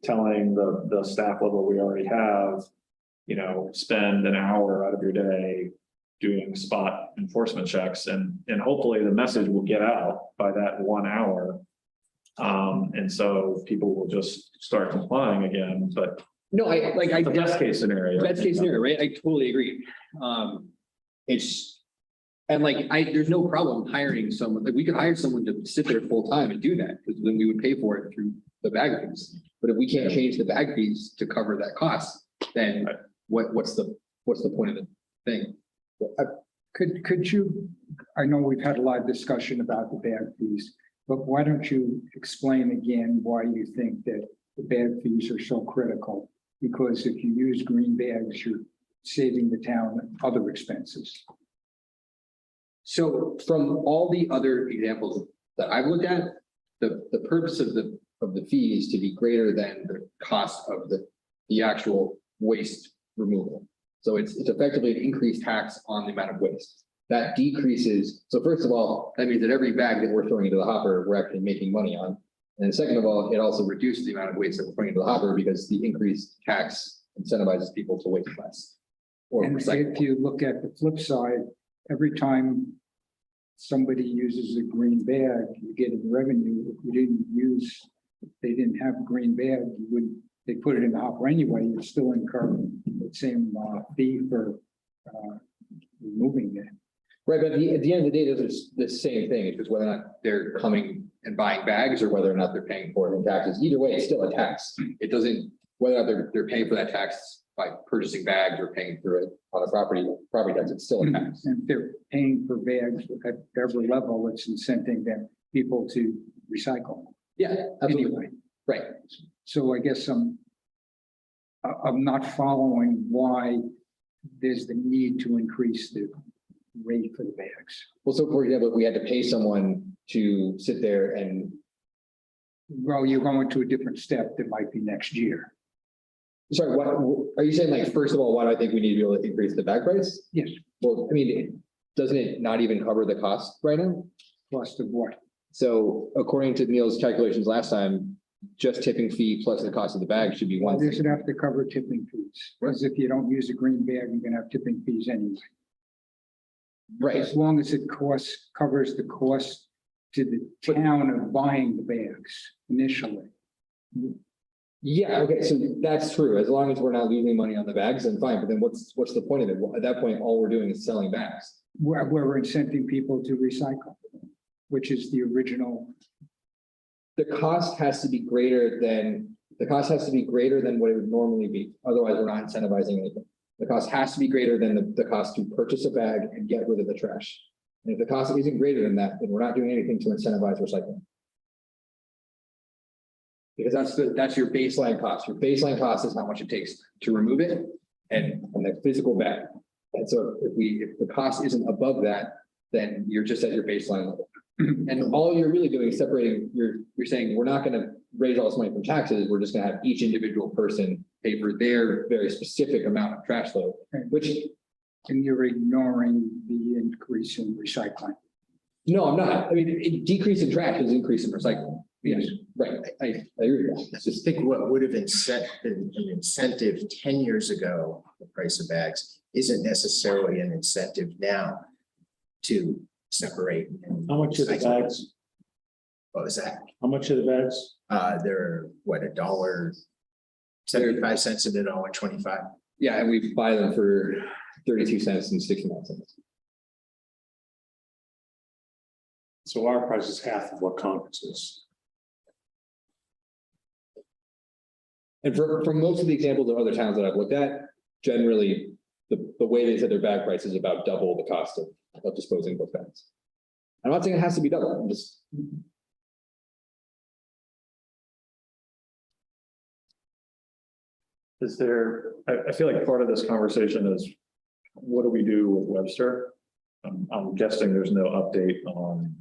telling the staff level we already have, spend an hour out of your day doing spot enforcement checks, and hopefully the message will get out by that 1 hour. And so people will just start complying again, but No, the best case scenario. best case scenario, right? I totally agree. There's no problem hiring someone, like we could hire someone to sit there full time and do that, because then we would pay for it through the bag fees. But if we can't change the bag fees to cover that cost, then what's the point of the thing? Could you, I know we've had a lot of discussion about the bag fees, but why don't you explain again why you think that the bag fees are so critical? Because if you use green bags, you're saving the town other expenses. So from all the other examples that I've looked at, the purpose of the fee is to be greater than the cost of the actual waste removal. So it's effectively an increased tax on the amount of waste. That decreases. So first of all, that means that every bag that we're throwing into the hopper, we're actually making money on. And second of all, it also reduces the amount of waste that we're throwing into the hopper because the increased tax incentivizes people to waste less. And if you look at the flip side, every time somebody uses a green bag, you get a revenue. If they didn't have a green bag, they put it in the hopper anyway, you're still incurring the same fee for removing it. Right, but at the end of the day, those are the same thing. It's just whether or not they're coming and buying bags or whether or not they're paying for it in taxes. Either way, it's still a tax. It doesn't, whether or not they're paying for that tax by purchasing bags or paying through it on a property tax, it's still a tax. And if they're paying for bags at every level, it's incenting them people to recycle. Yeah, absolutely. Anyway, Right. so I guess I'm not following why there's the need to increase the rate for the bags. Well, so for example, if we had to pay someone to sit there and, Well, you're going to a different step that might be next year. sorry, what are you saying? Like, first of all, why do I think we need to be able to increase the bag price? Yes, Well, I mean, doesn't it not even cover the cost right now? cost of what? So according to Neil's calculations last time, just tipping fee plus the cost of the bag should be Well, one. this would have to cover tipping fees, because if you don't use a green bag, you're gonna have tipping fees anyway. Right. As long as it covers the cost to the town of buying the bags initially. Yeah, okay, so that's true. As long as we're not losing money on the bags, then fine. But then what's the point of it? Well, at that point, all we're doing is selling bags. Where we're incenting people to recycle, which is the original. The cost has to be greater than what it would normally be. Otherwise, we're not incentivizing anything. The cost has to be greater than the cost to purchase a bag and get rid of the trash. And if the cost isn't greater than that, then we're not doing anything to incentivize recycling. Because that's your baseline cost. Your baseline cost is how much it takes to remove it and the physical bag. And so if the cost isn't above that, then you're just at your baseline level. And all you're really doing is separating, you're saying, we're not gonna raise all this money from taxes, we're just gonna have each individual person pay for their very specific amount of trash load, which, And you're ignoring the increase in recycling. no, I'm not. I mean, decrease in trash is increase in recycling. Yes, right. I agree with that. It's I just, think what would have been set an incentive 10 years ago, the price of bags, isn't necessarily an incentive now to separate. and How much are the recycle. bags? What was that? How much are the bags? They're what, $1.75 and $1.25. yeah, and we buy them for 32 cents and 69 cents. So our price is half of what Congress is. And for most of the examples of other towns that I've looked at, generally, the way they set their bag price is about double the cost of disposing of bags. I'm not saying it has to be double, I'm just. Is there, I feel like part of this conversation is, what do we do with Webster? I'm guessing there's no update on.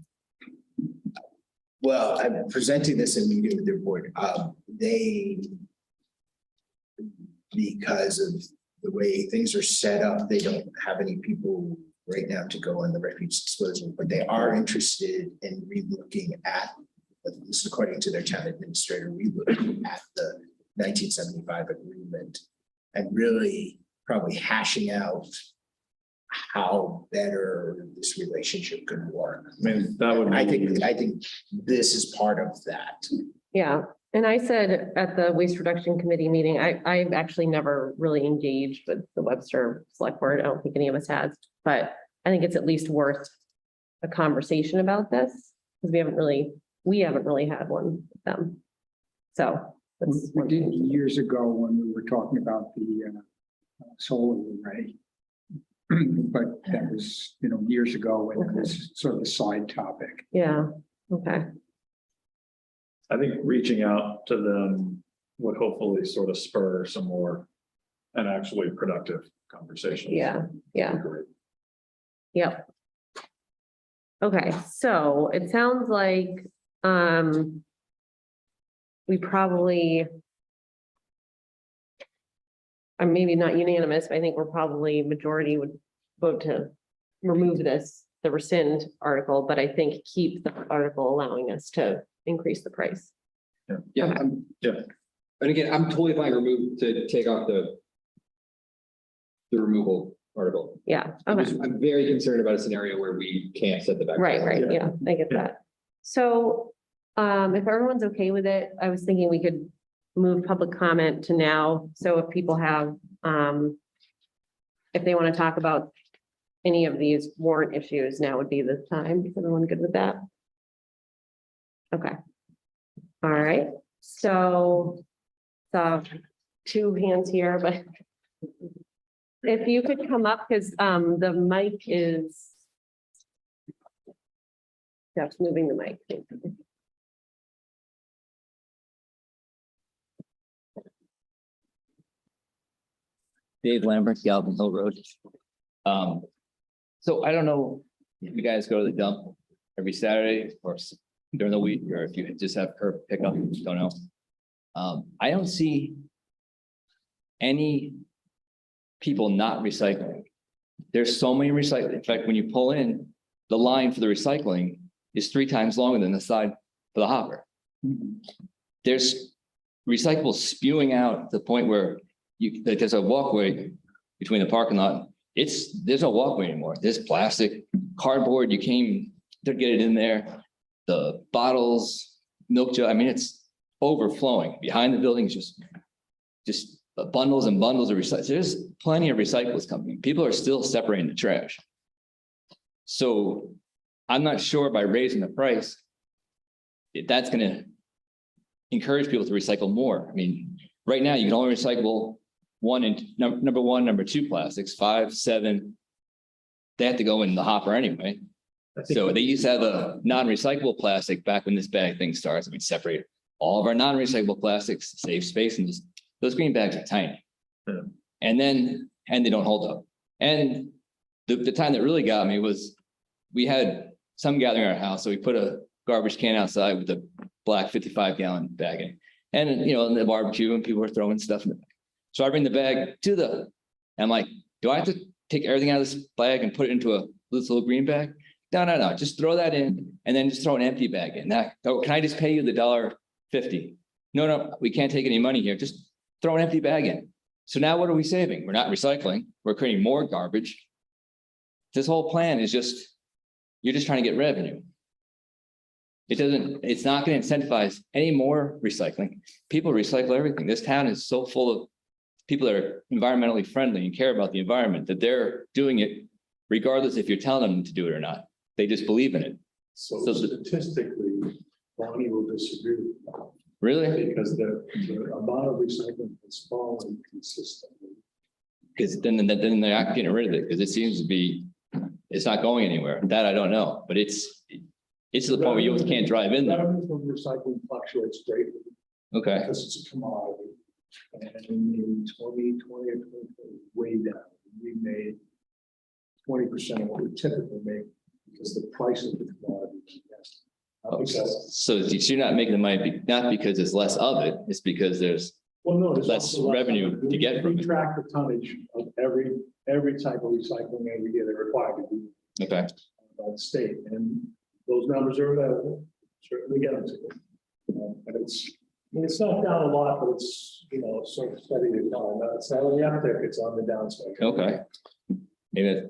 Well, I'm presenting this in meeting with their board. They, because of the way things are set up, they don't have any people right now to go on the refuse disposal, but they are interested in relooking at, this is according to their town administrator, relooking at the 1975 agreement and really probably hashing out how better this relationship could work. I mean, that would. I think this is part of that. Yeah, and I said at the Waste Reduction Committee meeting, I've actually never really engaged with the Webster Select Board. I don't think any of us has, but I think it's at least worth a conversation about this, because we haven't really had one with them. So. that's We one did thing. years ago when we were talking about the solar array. But that was, years ago, and it was sort of a side topic. Yeah, okay, I think reaching out to them would hopefully sort of spur some more and actually productive conversations. yeah, yeah. Great. Yep. Okay, so it sounds like, we probably. I'm maybe not unanimous, but I think we're probably majority would vote to remove the rescind article, but I think keep the article allowing us to increase the price. Yeah. Okay. Yeah. And again, I'm totally fine to take off the removal article. Yeah, I'm okay. I'm very concerned about a scenario where we can't set the back. Right, yeah, I get Yeah. that. So, if everyone's okay with it, I was thinking we could move public comment to now. So if people have, if they want to talk about any of these warrant issues, now would be the time. Is everyone good with that? Okay. All right, so, two hands here, but if you could come up, because, the mic is Jeff's moving the mic. Dave Lambert, Galvin Hill Road. So I don't know if you guys go to the dump every Saturday or during the week, or if you just have curb pickup, don't know. I don't see any people not recycling. There's so many recycling. In fact, when you pull in, the line for the recycling is 3 times longer than the side for the hopper. There's recyclables spewing out to the point where like there's a walkway between the parking lot. There's no walkway anymore. There's plastic, cardboard. You came to get it in there. The bottles, milk jug. I mean, it's overflowing behind the buildings. Just bundles and bundles of recyclables. There's plenty of recyclables coming. People are still separating the trash. So I'm not sure by raising the price, if that's going to encourage people to recycle more. I mean, right now you can only recycle number one, number 2 plastics, 5, 7. They have to go in the hopper anyway. So they used to have a non-recyclable plastic back when this bag thing starts. I mean, separate all of our non-recyclable plastics, save space, and those green bags are tiny. Yeah. And they don't hold up. And the time that really got me was we had some gathering at our house, so we put a garbage can outside with a black 55-gallon bag in. And, in the barbecue, and people were throwing stuff in the bag. So I bring the bag I'm like, do I have to take everything out of this bag and put it into this little green bag? No, just throw that in and then just throw an empty bag in. Can I just pay you the $1.50? No, we can't take any money here. Just throw an empty bag in. So now what are we saving? We're not recycling. We're creating more garbage. This whole plan is you're just trying to get revenue. It's not going to incentivize any more recycling. People recycle everything. This town is so full of people that are environmentally friendly and care about the environment that they're doing it regardless if you're telling them to do it or not. They just believe in it. So So- statistically, Bonnie will disagree with that, Really? because the amount of recycling has fallen consistently. Because then they're not getting rid of it because it seems to be, it's not going anywhere. That I don't know, but it's to the point where you can't drive in there. Revenue from recycling fluctuates greatly Okay, because it's a commodity. And in 2020 or 2020, way down, we made 20% of what we typically make because the price of the commodity is less. Not because- so you're not making the money, not because it's less of it, it's because there's, Well, no, there's less also revenue to get from We it. track the tonnage of every type of recycling every year they're required to do okay, by the state, and those numbers are available. Certainly get them to them. And it's not down a lot, but it's, sort of steady decline. It's not on the uptick, it's on the downside. okay. Maybe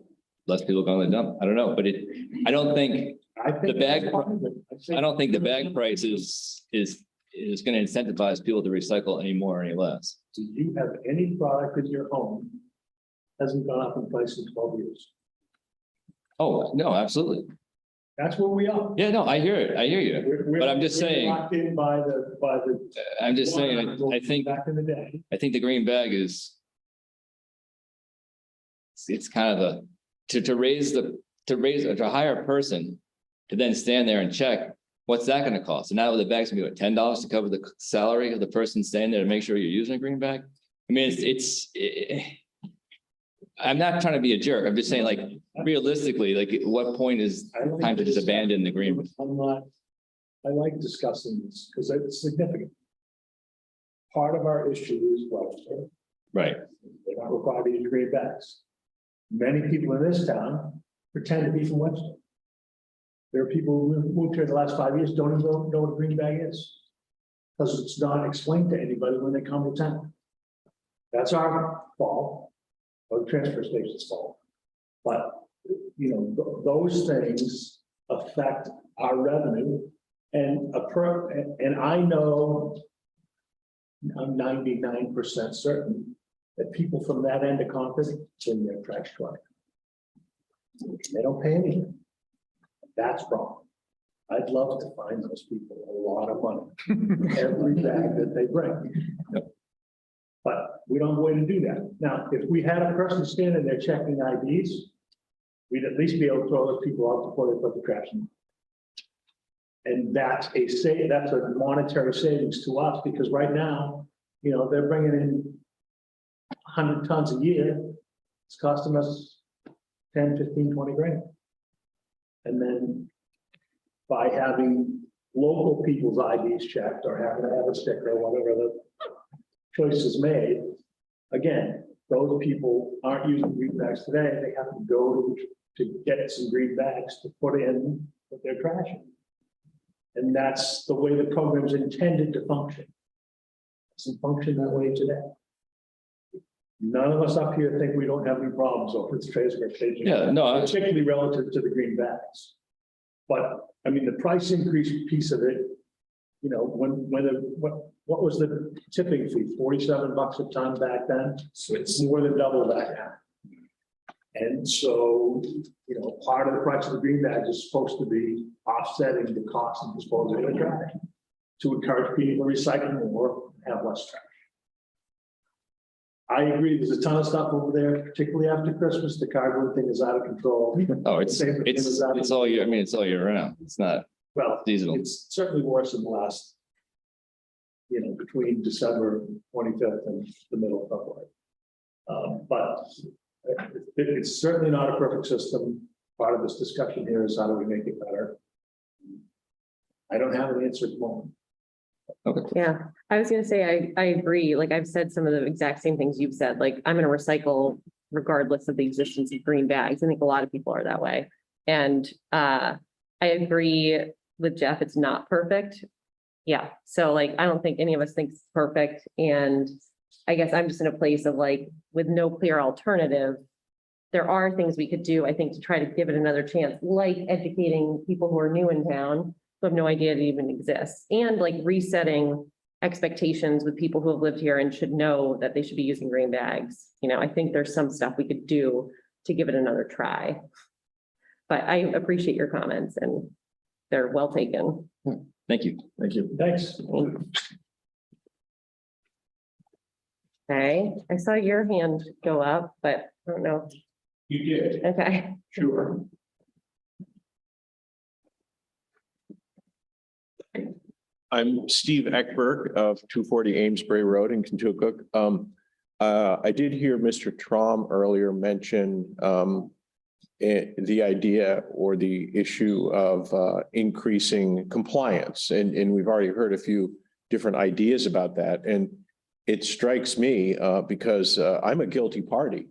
less people go in the dump. I don't know, but I don't think I think The bag- that's part of it. I don't think the bag price is going to incentivize people to recycle any more or any less. Do you have any product in your home hasn't gone up in price in 12 years? Oh, no, absolutely. That's where we are. Yeah, no, I hear it. I hear you. We're- But I'm just we're saying- Locked in by the. I'm just saying, I think Back in the day. the green bag it's kind of to hire a person to then stand there and check, what's that gonna cost? And now the bag's gonna be what, $10 to cover the salary of the person standing there to make sure you're using a green bag? I mean, I'm not trying to be a jerk. I'm just saying, like, realistically, like, at what point is I don't time to think just abandon the green? I like discussing this because it's significant. Part of our issue is Webster. Right, They're not required to use green bags. Many people in this town pretend to be from Webster. There are people who moved here the last 5 years, don't even know what a green bag is. Because it's not explained to anybody when they come to town. That's our fault, or the transfer station's fault. But, those things affect our revenue. And I know, I'm 99% certain that people from that end of Concord in their trash truck. They don't pay anything. That's wrong. I'd love to find those people a lot of money, every bag that they bring. But we don't have a way to do that. Now, if we had a person standing there checking IDs, we'd at least be able to throw those people out before they put the trash in. And that's a monetary savings to us, because right now, they're bringing in 100 tons a year. It's costing us 10, 15, 20 grand. And then by having local people's IDs checked or having to have a sticker or whatever the choice is made, again, those people aren't using green bags today. They have to go to get some green bags to put in with their trash in. And that's the way the program's intended to function. It doesn't function that way today. None of us up here think we don't have any problems over the transfer station. yeah, no, Particularly relative to the green bags. But, I mean, the price increase piece of it, what was the tipping fee? $47 a ton back then? So It's more than double that now. And so, part of the price of the green bag is supposed to be offsetting the cost of disposing of the trash to encourage people to recycle more, and have less trash. I agree, there's a ton of stuff over there, particularly after Christmas. The cardboard thing is out of control. oh, it's all year, I mean, it's all year round. It's not Well, seasonal. it's certainly worse in the last between December 25th and the middle of February. But it's certainly not a perfect system. Part of this discussion here is how do we make it better? I don't have an answer at the moment. Yeah, I was gonna say, I agree. Like I've said some of the exact same things you've said, like I'm gonna recycle regardless of the existence of green bags. I think a lot of people are that way. And I agree with Jeff, it's not perfect. Yeah, so like, I don't think any of us think it's perfect. And I guess I'm just in a place of like, with no clear alternative, there are things we could do, I think, to try to give it another chance, like educating people who are new in town, who have no idea it even exists, and like resetting expectations with people who have lived here and should know that they should be using green bags. I think there's some stuff we could do to give it another try. But I appreciate your comments and they're well taken. Thank you. Thank you. Thanks. Okay, I saw your hand go up, but I don't know. You did. Okay. Sure. I'm Steve Eckberg of 240 Amesbury Road in Kentucky. I did hear Mr. Traum earlier mention the idea or the issue of increasing compliance. And we've already heard a few different ideas about that. And it strikes me because I'm a guilty party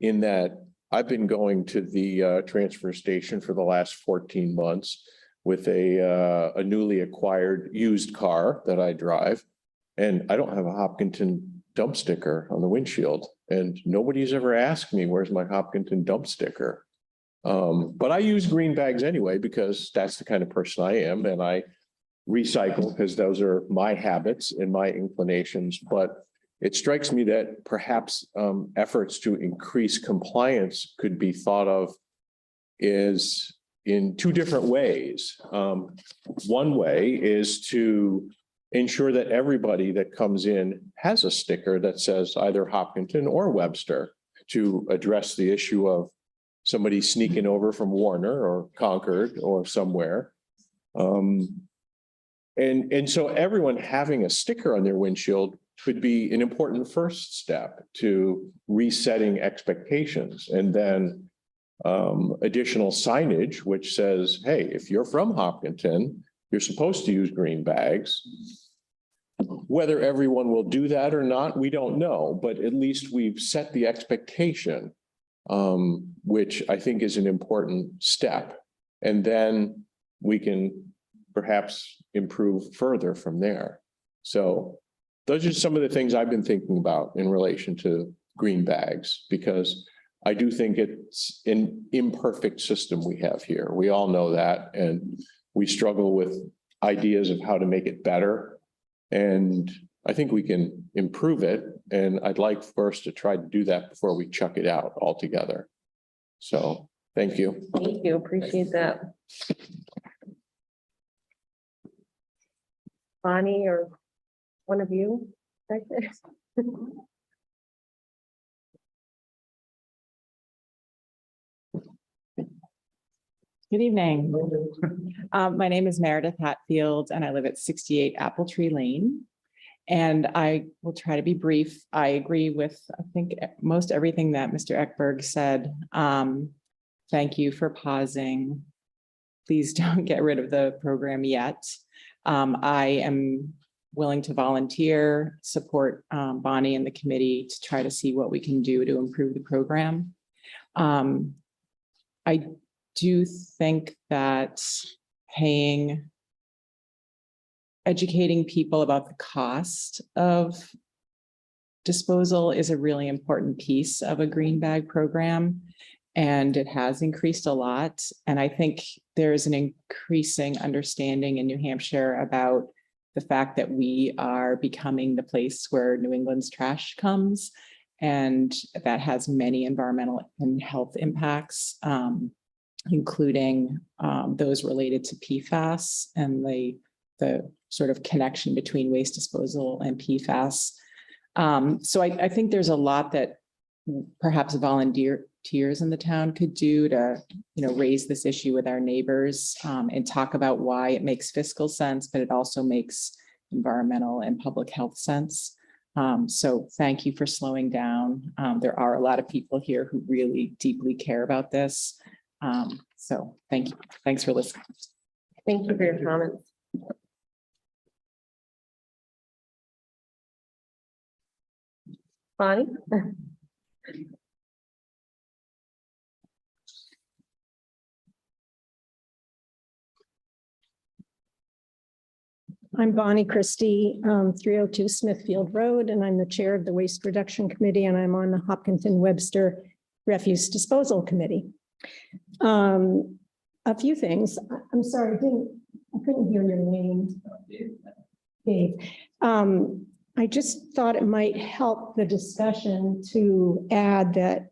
in that I've been going to the transfer station for the last 14 months with a newly acquired used car that I drive. And I don't have a Hopkinton dump sticker on the windshield. And nobody's ever asked me, where's my Hopkinton dump sticker? But I use green bags anyway, because that's the kind of person I am. And I recycle because those are my habits and my inclinations. But it strikes me that perhaps efforts to increase compliance could be thought of is in two different ways. One way is to ensure that everybody that comes in has a sticker that says either Hopkinton or Webster to address the issue of somebody sneaking over from Warner or Concord or somewhere. And so everyone having a sticker on their windshield could be an important first step to resetting expectations. And then additional signage, which says, hey, if you're from Hopkinton, you're supposed to use green bags. Whether everyone will do that or not, we don't know, but at least we've set the expectation, which I think is an important step. And then we can perhaps improve further from there. So those are some of the things I've been thinking about in relation to green bags, because I do think it's an imperfect system we have here. We all know that, and we struggle with ideas of how to make it better. And I think we can improve it. And I'd like for us to try to do that before we chuck it out altogether. So thank you. Thank you. Appreciate that. Bonnie or one of you back there? Good evening. My name is Meredith Hatfield and I live at 68 Apple Tree Lane. And I will try to be brief. I agree with, I think, most everything that Mr. Eckberg said. Thank you for pausing. Please don't get rid of the program yet. I am willing to volunteer, support Bonnie and the committee to try to see what we can do to improve the program. I do think that educating people about the cost of disposal is a really important piece of a green bag program, and it has increased a lot. And I think there's an increasing understanding in New Hampshire about the fact that we are becoming the place where New England's trash comes, and that has many environmental and health impacts, including those related to PFAS and the sort of connection between waste disposal and PFAS. So I think there's a lot that perhaps volunteers in the town could do to, raise this issue with our neighbors and talk about why it makes fiscal sense, but it also makes environmental and public health sense. So thank you for slowing down. There are a lot of people here who really deeply care about this. So thank you. Thanks for listening. Thank you for your comments. Bonnie? I'm Bonnie Christie, 302 Smithfield Road, and I'm the chair of the Waste Reduction Committee, and I'm on the Hopkinton Webster Refuse Disposal Committee. A few things. I'm sorry, I couldn't hear your name. Dave. I just thought it might help the discussion to add that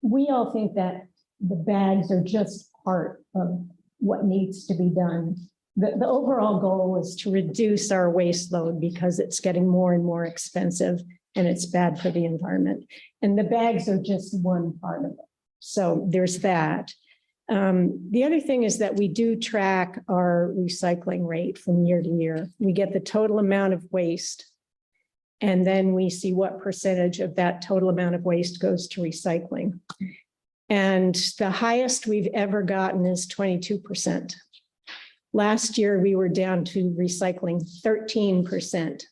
we all think that the bags are just part of what needs to be done. The overall goal is to reduce our waste load because it's getting more and more expensive and it's bad for the environment. And the bags are just one part of it. So there's that. The other thing is that we do track our recycling rate from year to year. We get the total amount of waste, and then we see what percentage of that total amount of waste goes to recycling. And the highest we've ever gotten is 22%. Last year, we were down to recycling 13%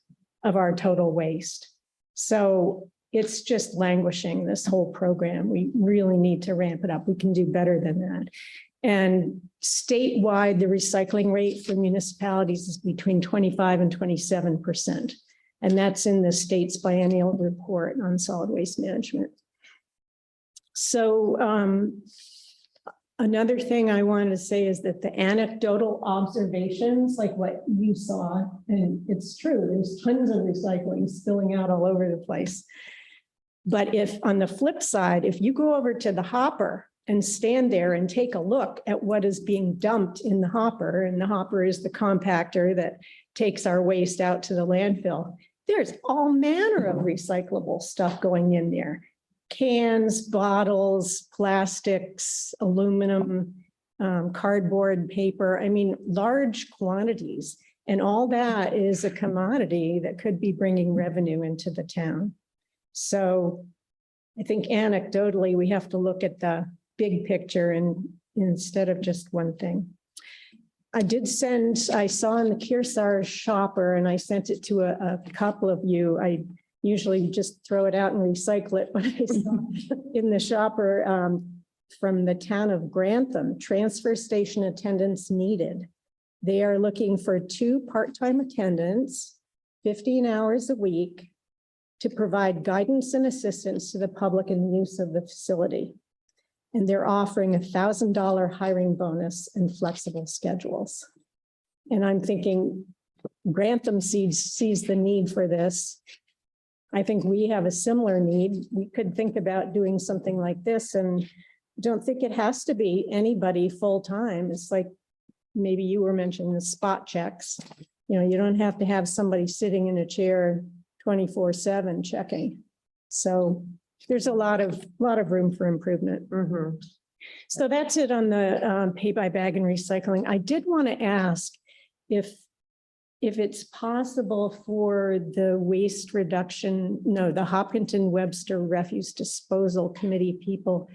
of our total waste. So it's just languishing, this whole program. We really need to ramp it up. We can do better than that. And statewide, the recycling rate for municipalities is between 25 and 27%. And that's in the state's biennial report on solid waste management. So another thing I wanted to say is that the anecdotal observations, like what you saw, and it's true, there's tons of recycling spilling out all over the place. But if on the flip side, if you go over to the hopper and stand there and take a look at what is being dumped in the hopper, and the hopper is the compactor that takes our waste out to the landfill, there's all manner of recyclable stuff going in there. Cans, bottles, plastics, aluminum, cardboard, paper, I mean, large quantities. And all that is a commodity that could be bringing revenue into the town. So I think anecdotally, we have to look at the big picture and instead of just one thing. I saw in the Kearsarge shopper, and I sent it to a couple of you. I usually just throw it out and recycle it, but I saw in the shopper from the town of Grantham, transfer station attendants needed. They are looking for 2 part-time attendants, 15 hours a week, to provide guidance and assistance to the public in use of the facility. And they're offering $1,000 hiring bonus and flexible schedules. And I'm thinking Grantham sees the need for this. I think we have a similar need. We could think about doing something like this, and don't think it has to be anybody full-time. It's like maybe you were mentioning the spot checks. You know, you don't have to have somebody sitting in a chair 24/7 checking. So there's a lot of room for improvement. Mm-hmm. So that's it on the pay by bag and recycling. I did want to ask if it's possible for the the Hopkinton Webster Refuse Disposal Committee people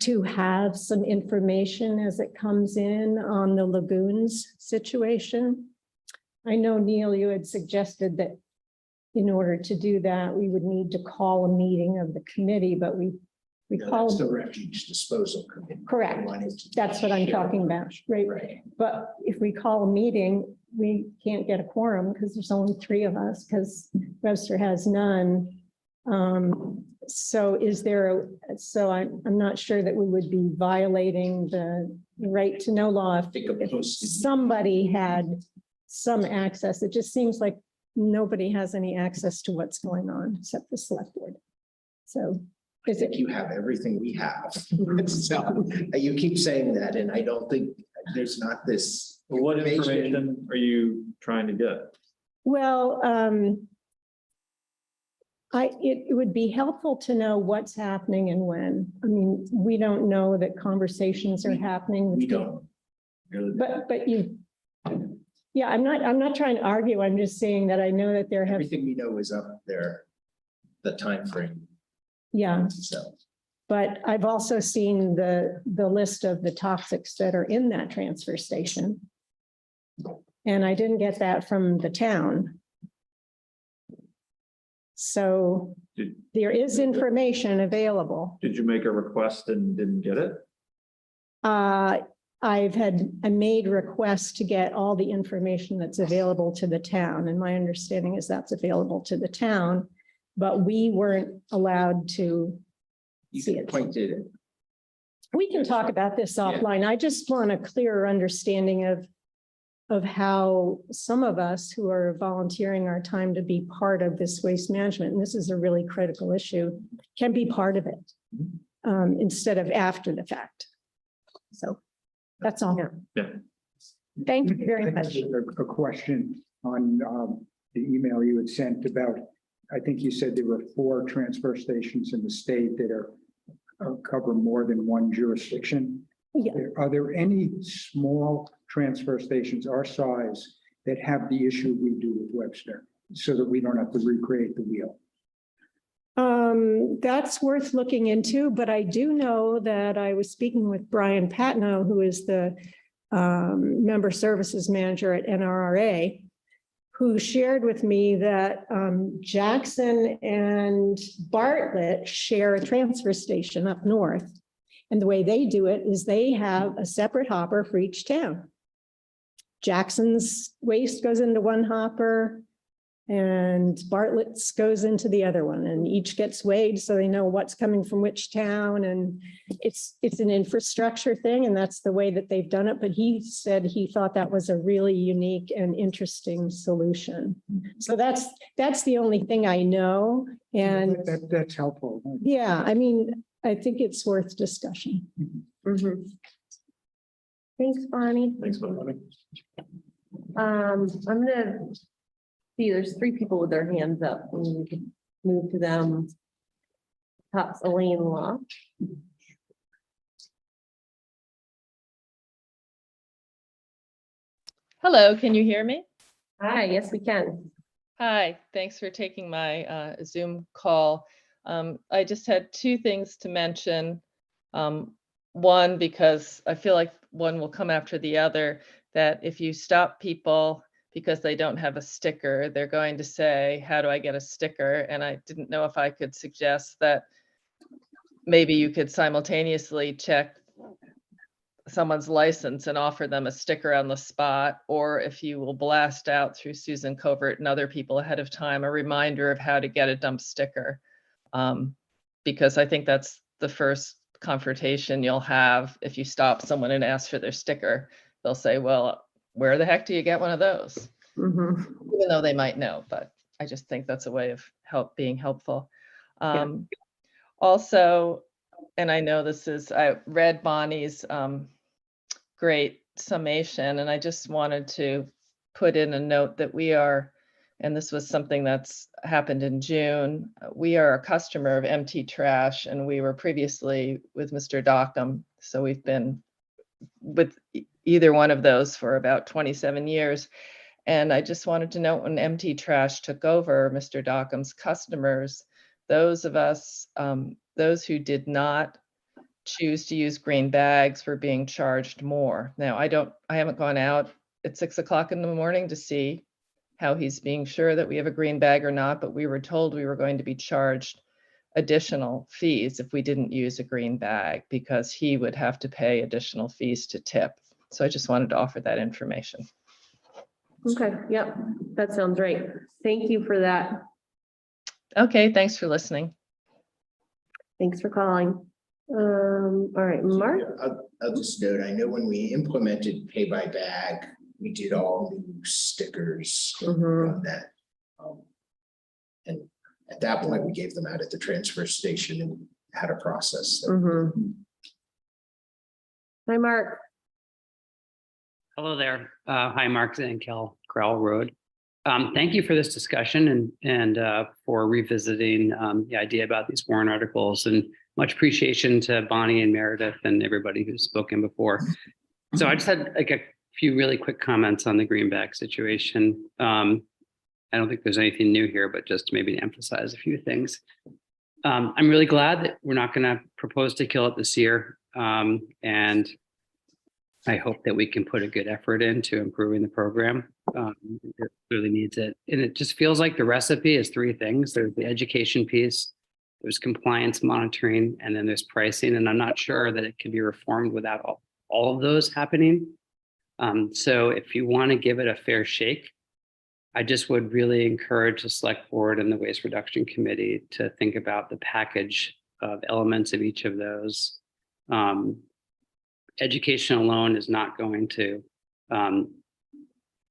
to have some information as it comes in on the lagoons situation. I know, Neil, you had suggested that in order to do that, we would need to call a meeting of the committee, but we No, called. that's the refuge disposal committee. Correct. That's what I'm talking about, right? Right. But if we call a meeting, we can't get a quorum because there's only 3 of us, because Webster has none. So I'm not sure that we would be violating the right to know law if somebody had some access. It just seems like nobody has any access to what's going on except the select board. So I think you have everything we have. So you keep saying that, and I don't think there's not this. What information are you trying to get? well, it would be helpful to know what's happening and when. I mean, we don't know that conversations are happening. We don't. But you, Yeah, I'm not trying to argue. I'm just saying that I know that there have, Everything we know is up there, the time frame. yeah. So But I've also seen the list of the toxics that are in that transfer station. And I didn't get that from the town. So Did, there is information available. did you make a request and didn't get it? I made requests to get all the information that's available to the town, and my understanding is that's available to the town, but we weren't allowed to you see can it. point to it. We can talk about this offline. I just want a clearer understanding of how some of us who are volunteering our time to be part of this waste management, and this is a really critical issue, can be part of it instead of after the fact. So that's all. Yeah. Thank you very much. A question on the email you had sent about, I think you said there were 4 transfer stations in the state that are cover more than one jurisdiction. Yeah. Are there any small transfer stations our size that have the issue we do with Webster, so that we don't have to recreate the wheel? That's worth looking into, but I do know that I was speaking with Brian Patno, who is the member services manager at NRRA, who shared with me that Jackson and Bartlett share a transfer station up north. And the way they do it is they have a separate hopper for each town. Jackson's waste goes into one hopper and Bartlett's goes into the other one, and each gets weighed so they know what's coming from which town. And it's an infrastructure thing, and that's the way that they've done it. But he said he thought that was a really unique and interesting solution. So that's the only thing I know. And That's helpful. yeah, I mean, I think it's worth discussion. Mhm. Thanks, Bonnie. Thanks, Bonnie. I'm gonna see, there's 3 people with their hands up. We can move to them. Tops Elaine Law. Hello, can you hear me? Hi, yes, we can. Hi, thanks for taking my Zoom call. I just had 2 things to mention. One, because I feel like one will come after the other, that if you stop people because they don't have a sticker, they're going to say, how do I get a sticker? And I didn't know if I could suggest that maybe you could simultaneously check someone's license and offer them a sticker on the spot, or if you will blast out through Susan Covert and other people ahead of time, a reminder of how to get a dump sticker. Because I think that's the first confrontation you'll have if you stop someone and ask for their sticker. They'll say, well, where the heck do you get one of those? Even though they might know, but I just think that's a way of being helpful. Also, and I know I read Bonnie's great summation, and I just wanted to put in a note that we are, and this was something that's happened in June, we are a customer of MT Trash, and we were previously with Mr. Dockham. So we've been with either one of those for about 27 years. And I just wanted to note, when MT Trash took over Mr. Dockham's customers, those of us, those who did not choose to use green bags were being charged more. Now, I haven't gone out at 6 o'clock in the morning to see how he's being sure that we have a green bag or not, but we were told we were going to be charged additional fees if we didn't use a green bag, because he would have to pay additional fees to tip. So I just wanted to offer that information. Okay, yep, that sounds right. Thank you for that. Okay, thanks for listening. Thanks for calling. All right, Mark? I'll just note, I know when we implemented pay by bag, we did all new stickers on that. And at that point, we gave them out at the transfer station and had a process. Hi, Mark. Hello there. Hi, Mark Zankel, Crowell Road. Thank you for this discussion and for revisiting the idea about these warrant articles, and much appreciation to Bonnie and Meredith and everybody who's spoken before. So I just had like a few really quick comments on the greenback situation. I don't think there's anything new here, but just maybe to emphasize a few things. I'm really glad that we're not going to propose to kill it this year. And I hope that we can put a good effort into improving the program. It really needs it. And it just feels like the recipe is three things. There's the education piece, there's compliance monitoring, and then there's pricing. And I'm not sure that it can be reformed without all of those happening. So if you want to give it a fair shake, I just would really encourage the select board and the waste reduction committee to think about the package of elements of each of those. Education alone is not going to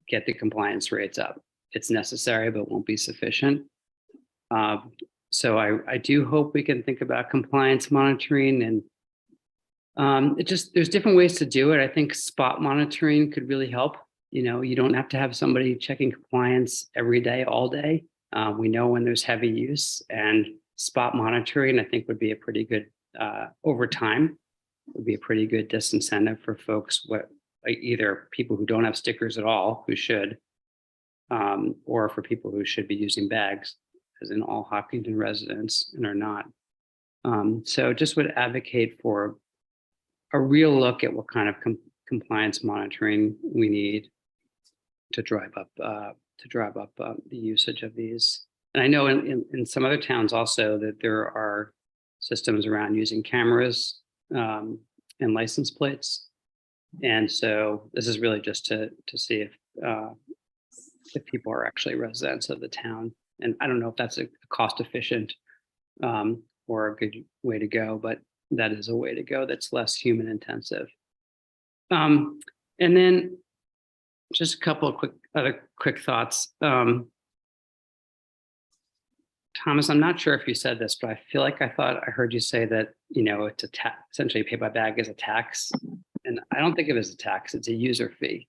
get the compliance rates up. It's necessary, but won't be sufficient. So I do hope we can think about compliance monitoring, and there's different ways to do it. I think spot monitoring could really help. You know, you don't have to have somebody checking compliance every day, all day. We know when there's heavy use, and spot monitoring, I think, would be a pretty good, over time, would be a pretty good disincentive for folks, either people who don't have stickers at all, who should, or for people who should be using bags, as in all Hopkinton residents and are not. So just would advocate for a real look at what kind of compliance monitoring we need to drive up the usage of these. And I know in some other towns also that there are systems around using cameras and license plates. And so this is really just to see if people are actually residents of the town. And I don't know if that's a cost efficient or a good way to go, but that is a way to go that's less human intensive. And then just a couple of other quick thoughts. Thomas, I'm not sure if you said this, but I feel like I thought I heard you say that, you know, it's essentially pay by bag is a tax. And I don't think of it as a tax, it's a user fee.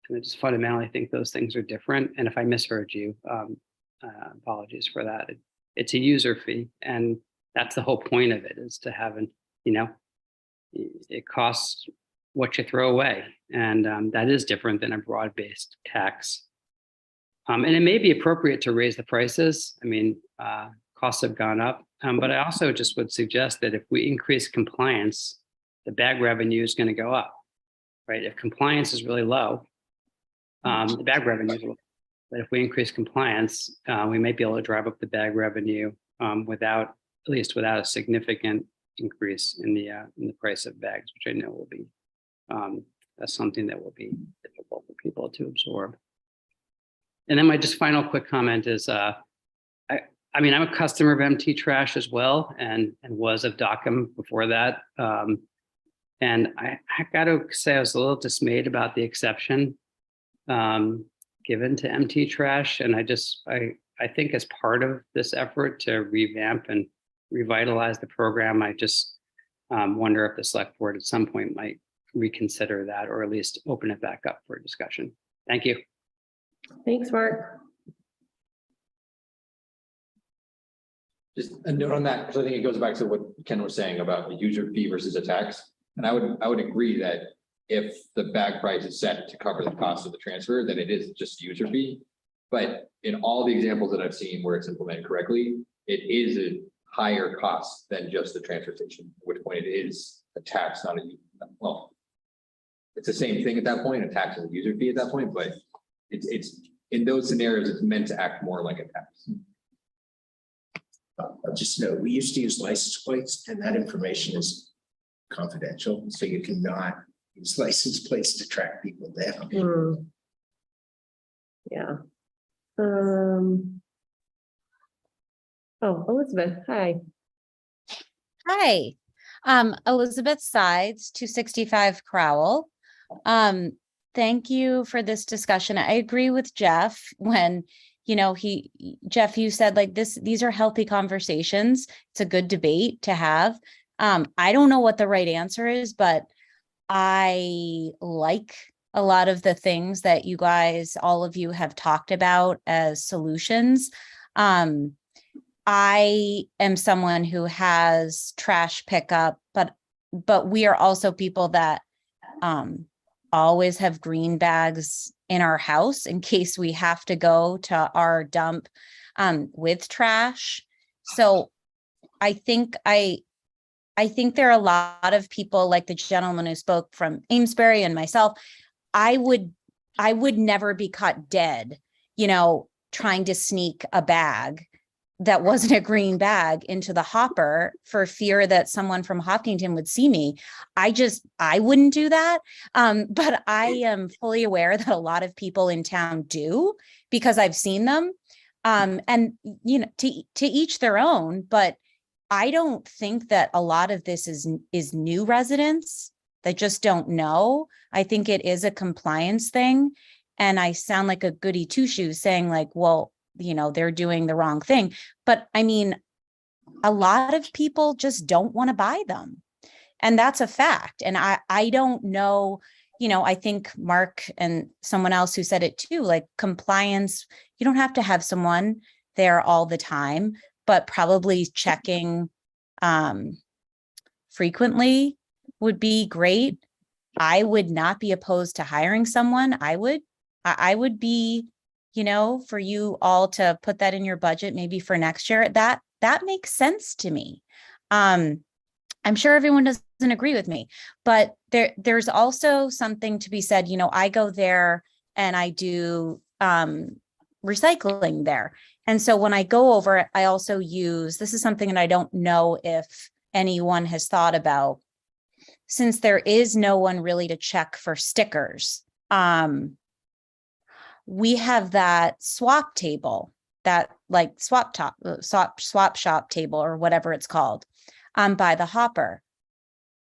And I just fundamentally think those things are different. And if I misheard you, apologies for that. It's a user fee. And that's the whole point of it, is to have it costs what you throw away. And that is different than a broad-based tax. And it may be appropriate to raise the prices. I mean, costs have gone up, but I also just would suggest that if we increase compliance, the bag revenue is going to go up, right? If compliance is really low, the bag revenue is low. But if we increase compliance, we may be able to drive up the bag revenue without a significant increase in the price of bags, which I know will be that's something that will be difficult for people to absorb. And then my just final quick comment is, I mean, I'm a customer of MT Trash as well, and was of Dockham before that. And I got to say, I was a little dismayed about the exception given to MT Trash. And I think as part of this effort to revamp and revitalize the program, I just wonder if the select board at some point might reconsider that, or at least open it back up for discussion. Thank you. Thanks, Mark. Just a note on that, because I think it goes back to what Ken was saying about a user fee versus a tax. And I would agree that if the bag price is set to cover the cost of the transfer, then it is just user fee. But in all the examples that I've seen where it's implemented correctly, it is a higher cost than just the transfer station, at which point it is a tax, not a, well, it's the same thing at that point, a tax and a user fee at that point, but it's in those scenarios, it's meant to act more like a tax. I'll just note, we used to use license plates, and that information is confidential, so you cannot use license plates to track people down. Yeah. Oh, Elizabeth, hi. Hi, Elizabeth Sides, 265 Crowell. Thank you for this discussion. I agree with Jeff when, you know, Jeff, you said like these are healthy conversations. It's a good debate to have. I don't know what the right answer is, but I like a lot of the things that you guys, all of you have talked about as solutions. I am someone who has trash pickup, but we are also people that always have green bags in our house in case we have to go to our dump with trash. So I think there are a lot of people like the gentleman who spoke from Amesbury and myself. I would never be caught dead, trying to sneak a bag that wasn't a green bag into the hopper for fear that someone from Hopkinton would see me. I wouldn't do that. But I am fully aware that a lot of people in town do because I've seen them. And to each their own, but I don't think that a lot of this is new residents that just don't know. I think it is a compliance thing. And I sound like a goody two shoes saying like, well, they're doing the wrong thing. But I mean, a lot of people just don't want to buy them. And that's a fact. And I don't know, I think Mark and someone else who said it too, like compliance, you don't have to have someone there all the time, but probably checking frequently would be great. I would not be opposed to hiring someone. I would be, for you all to put that in your budget, maybe for next year, that makes sense to me. I'm sure everyone doesn't agree with me, but there's also something to be said. I go there and I do recycling there. And so when I go over, I also use, this is something that I don't know if anyone has thought about, since there is no one really to check for stickers. We have that swap table, that like swap shop table or whatever it's called, by the hopper.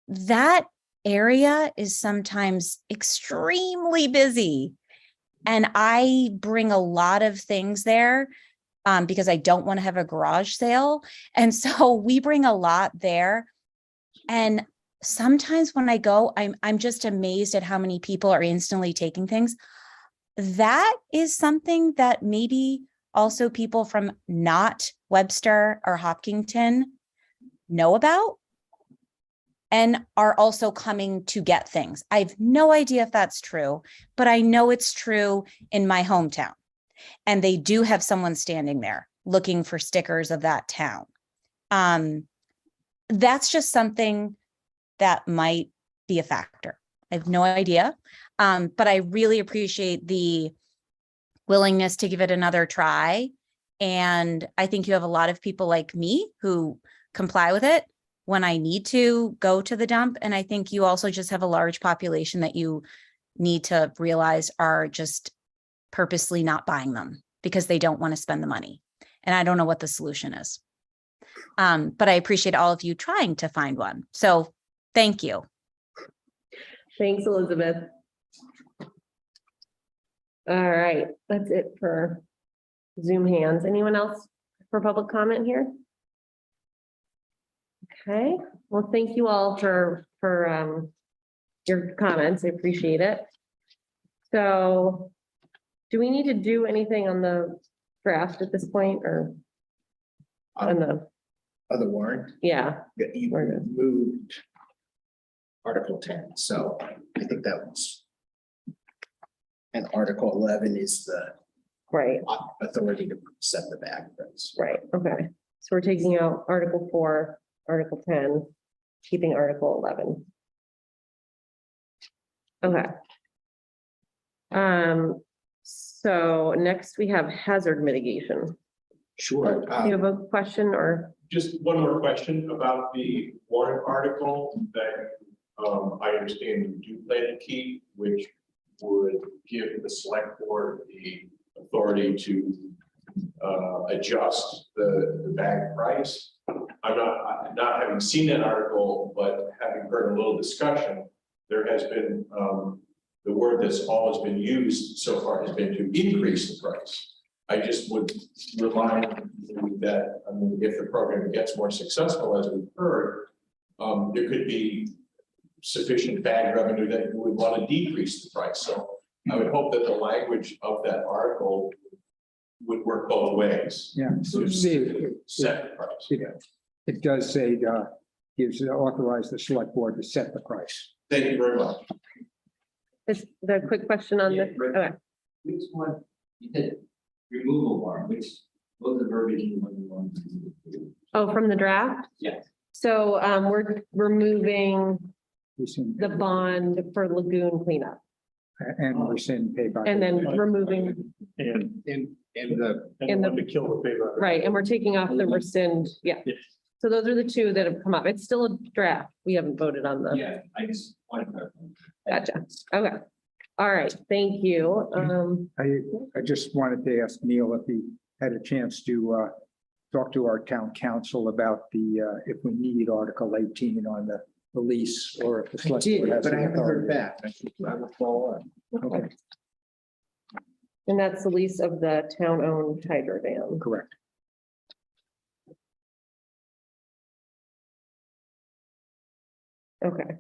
That area is sometimes extremely busy. And I bring a lot of things there because I don't want to have a garage sale. And so we bring a lot there. And sometimes when I go, I'm just amazed at how many people are instantly taking things. That is something that maybe also people from not Webster or Hopkinton know about and are also coming to get things. I have no idea if that's true, but I know it's true in my hometown. And they do have someone standing there looking for stickers of that town. That's just something that might be a factor. I have no idea. But I really appreciate the willingness to give it another try. And I think you have a lot of people like me who comply with it when I need to go to the dump. And I think you also just have a large population that you need to realize are just purposely not buying them because they don't want to spend the money. And I don't know what the solution is. But I appreciate all of you trying to find one. So thank you. Thanks, Elizabeth. All right, that's it for Zoom hands. Anyone else for public comment here? Okay, well, thank you all for your comments. I appreciate it. So do we need to do anything on the draft at this point or on the Other warrant, yeah, you we're good. moved Article 10, so I think that was. And Article 11 is the Right, authority to set the bag price. right, okay. So we're taking out Article 4, Article 10, keeping Article 11. Okay. So next we have hazard mitigation. Sure. Do you have a question or? Just one more question about the warrant article that I understand you do plan to keep, which would give the select board the authority to adjust the bag price. I'm not having seen that article, but having heard a little discussion, there has been the word that's always been used so far has been to increase the price. I just would remind you that, I mean, if the program gets more successful, as we've heard, there could be sufficient bag revenue that you would want to decrease the price. So I would hope that the language of that article would work both ways. Yeah. To set the price. It does say, authorize the select board to set the price. Thank you very much. Is the quick question on the, okay. Which one, you did removal barn, what was the verbiage you want to do? Oh, from the draft? Yes. So we're removing Rescind the bond for lagoon cleanup and rescind pay by. and then removing, And And the, In the- To kill the paper. right, and we're taking off the rescind, yeah. Yes. So those are the two that have come up. It's still a draft. We haven't voted on the, Yeah, I just want to clarify. gotcha. Okay. All right, thank you. I just wanted to ask Neil if he had a chance to talk to our town council about the, if we need Article 18 on the lease or if the. I select did, board has but I the haven't heard authority. back. I will follow up. Okay, And that's the lease of the town-owned hydro dam. correct. Okay.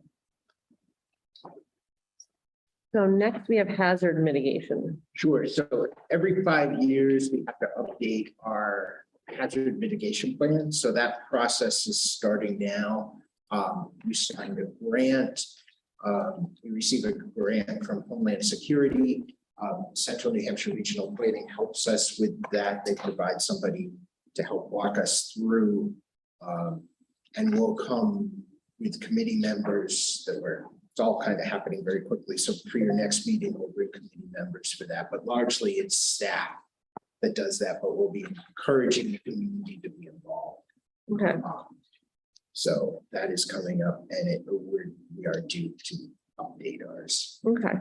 So next we have hazard mitigation. Sure. So every 5 years, we have to update our hazard mitigation plan. So that process is starting now. We signed a grant. We received a grant from Homeland Security. Central New Hampshire Regional Planning helps us with that. They provide somebody to help walk us through. And we'll come with committee members that were, it's all kind of happening very quickly. So for your next meeting, we'll bring committee members for that, but largely it's staff that does that, but we'll be encouraging the community to be involved. Okay, So that is coming up and we are due to update ours. okay.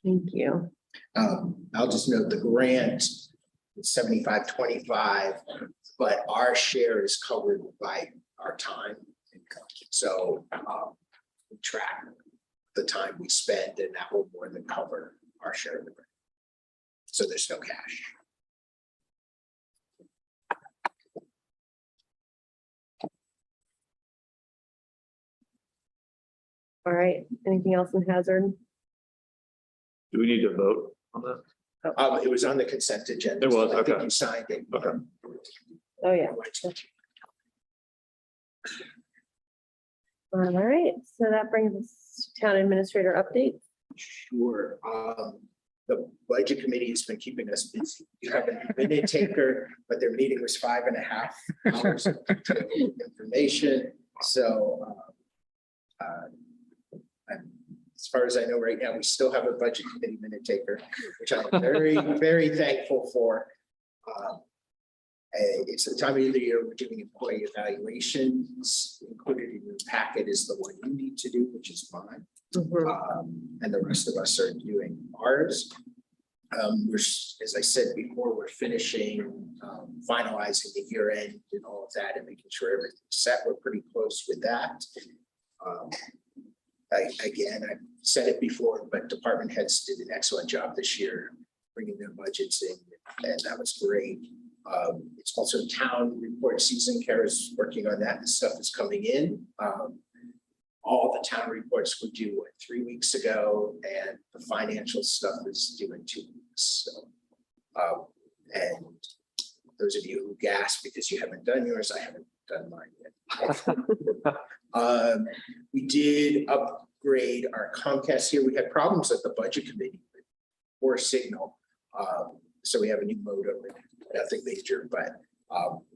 Thank you. I'll just note the grant is 75-25, but our share is covered by our time. So we track the time we spend and that will more than cover our share of the grant. So there's no cash. All right, anything else in hazard? do we need to vote on that? It was on the consent agenda. It was, so I think okay. You signed it. Okay. Oh, yeah. All right, so that brings us to town administrator update. Sure. The budget committee has been keeping us busy. You have a minute taker, but their meeting was 5.5 hours of detailed information. So as far as I know right now, we still have a budget committee minute taker, which I'm very, very thankful for. It's the time of the year we're doing employee evaluations. Included in your packet is the one you need to do, which is mine. And the rest of us are doing ours. As I said before, we're finishing, finalizing the year end and all of that and making sure everything's set. We're pretty close with that. Again, I've said it before, but department heads did an excellent job this year, bringing their budgets in, and that was great. It's also town report season. Kara's working on that. The stuff is coming in. All the town reports were due 3 weeks ago, and the financial stuff is due in 2 weeks. So, and those of you who gasp because you haven't done yours, I haven't done mine yet. We did upgrade our Comcast here. We had problems at the budget committee with poor signal. So we have a new modem, nothing major, but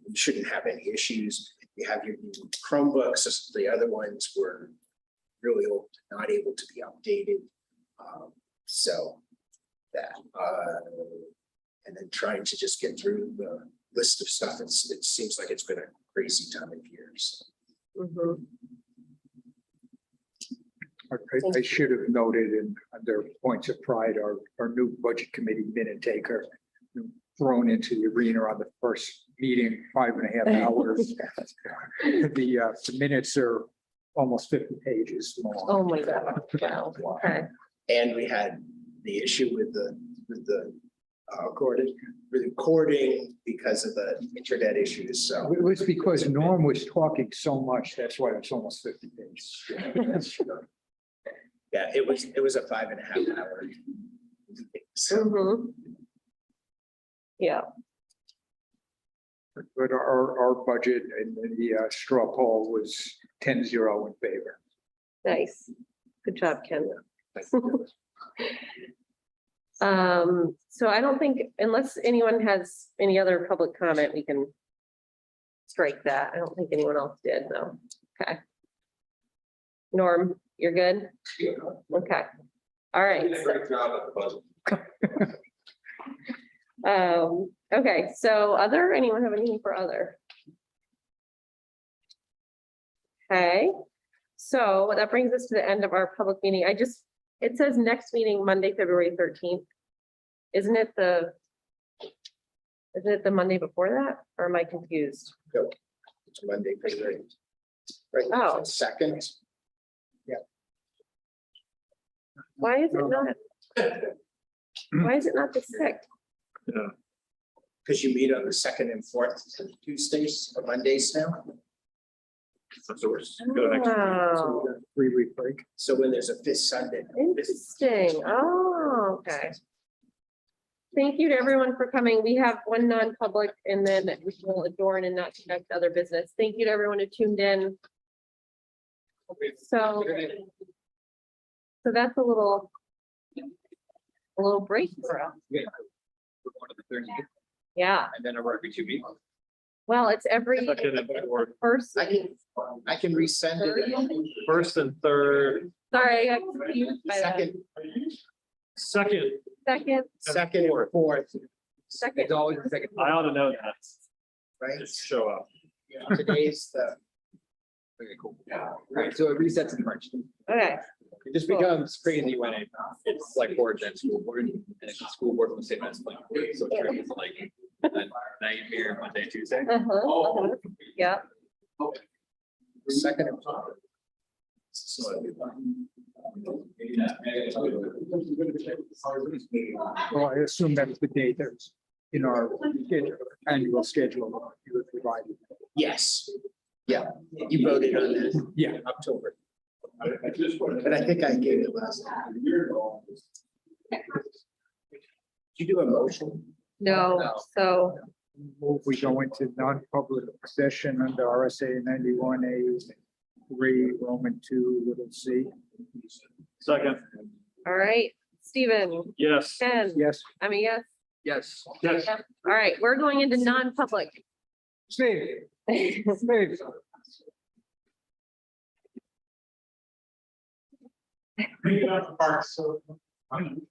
we shouldn't have any issues. You have your new Chromebooks. The other ones were really old, not able to be updated. So that, and then trying to just get through the list of stuff. It seems like it's been a crazy time of years. I should have noted in under points of pride, our new budget committee minute taker thrown into the arena on the first meeting, 5.5 hours. The minutes are almost 50 pages long. Oh, my God. Wow. Okay. And we had the issue with the recording because of the internet issues. So It was because Norm was talking so much, that's why it's almost 50 pages. yeah, it was a 5.5 hour. So Yeah, But our budget and the straw poll was 10-0 in favor. nice. Good job, Ken. So I don't think, unless anyone has any other public comment, we can strike that. I don't think anyone else did, though. Okay. Norm, you're good? Okay. All right. Okay, so anyone have anything for other? Okay, so that brings us to the end of our public meeting. It says next meeting, Monday, February 13th. Isn't it the Monday before that, or am I confused? No, it's Monday, right? Oh. Second. Why is it not? Why is it not the 6th? Because you meet on the second and fourth Tuesdays or Mondays now. Oh, 3-week break. So when there's a fifth Sunday. interesting. Oh, okay. Thank you to everyone for coming. We have one non-public and then we will adjourn and not conduct other business. Thank you to everyone who tuned in. So that's a little break for us. We're going to the 30th, Yeah, and then over every 2 weeks. well, it's every first. I can resend it. First and third, Sorry, I got confused by that. Second, second, second and fourth, Second. It's always the second. I ought to know that. right? Just show up. Today's the. Okay, cool. All right, so it resets in March. Okay, It just becomes crazy when it's like board then school board, and it's the school board will say that's like, so it's like a nightmare Monday, Tuesday. yeah. Second and fourth. Well, I assume that's the date that's in our annual schedule you were provided. Yes, yeah, you voted on that. Yeah. October. But I think I gave it last time. Did you do a motion? No, so Move we go into non-public session under RSA 91A 3, Roman 2, little c. Second, all right, Stephen, yes. Ken, Yes. I mean, yes. Yes. Yes. All right, we're going into non-public. Steve. Steve.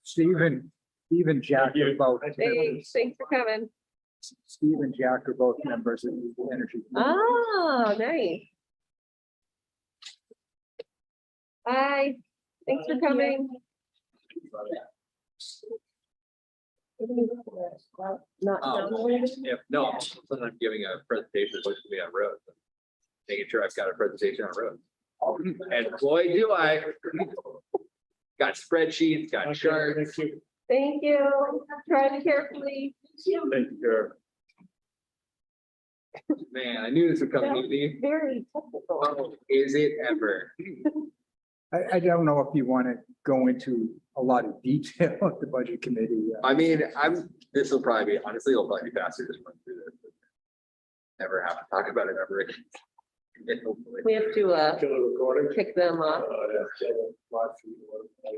Steve and Jack are both. Hey, thanks for coming. Steve and Jack are both members of the Energy. Oh, nice. Hi, thanks for coming. Not downloaded? If no, sometimes I'm giving a presentation, it's supposed to be on road. Making sure I've got a presentation on road. And boy, do I. Got spreadsheets, got charts. Thank you. Trying carefully. Thank you. Man, I knew this would come That to was me. very technical. Oh, is it ever? I don't know if you want to go into a lot of detail of the budget committee. I mean, this will probably be, honestly, it'll probably be faster just run through this. Never have to talk about it ever again. Hopefully. We have to kick them off.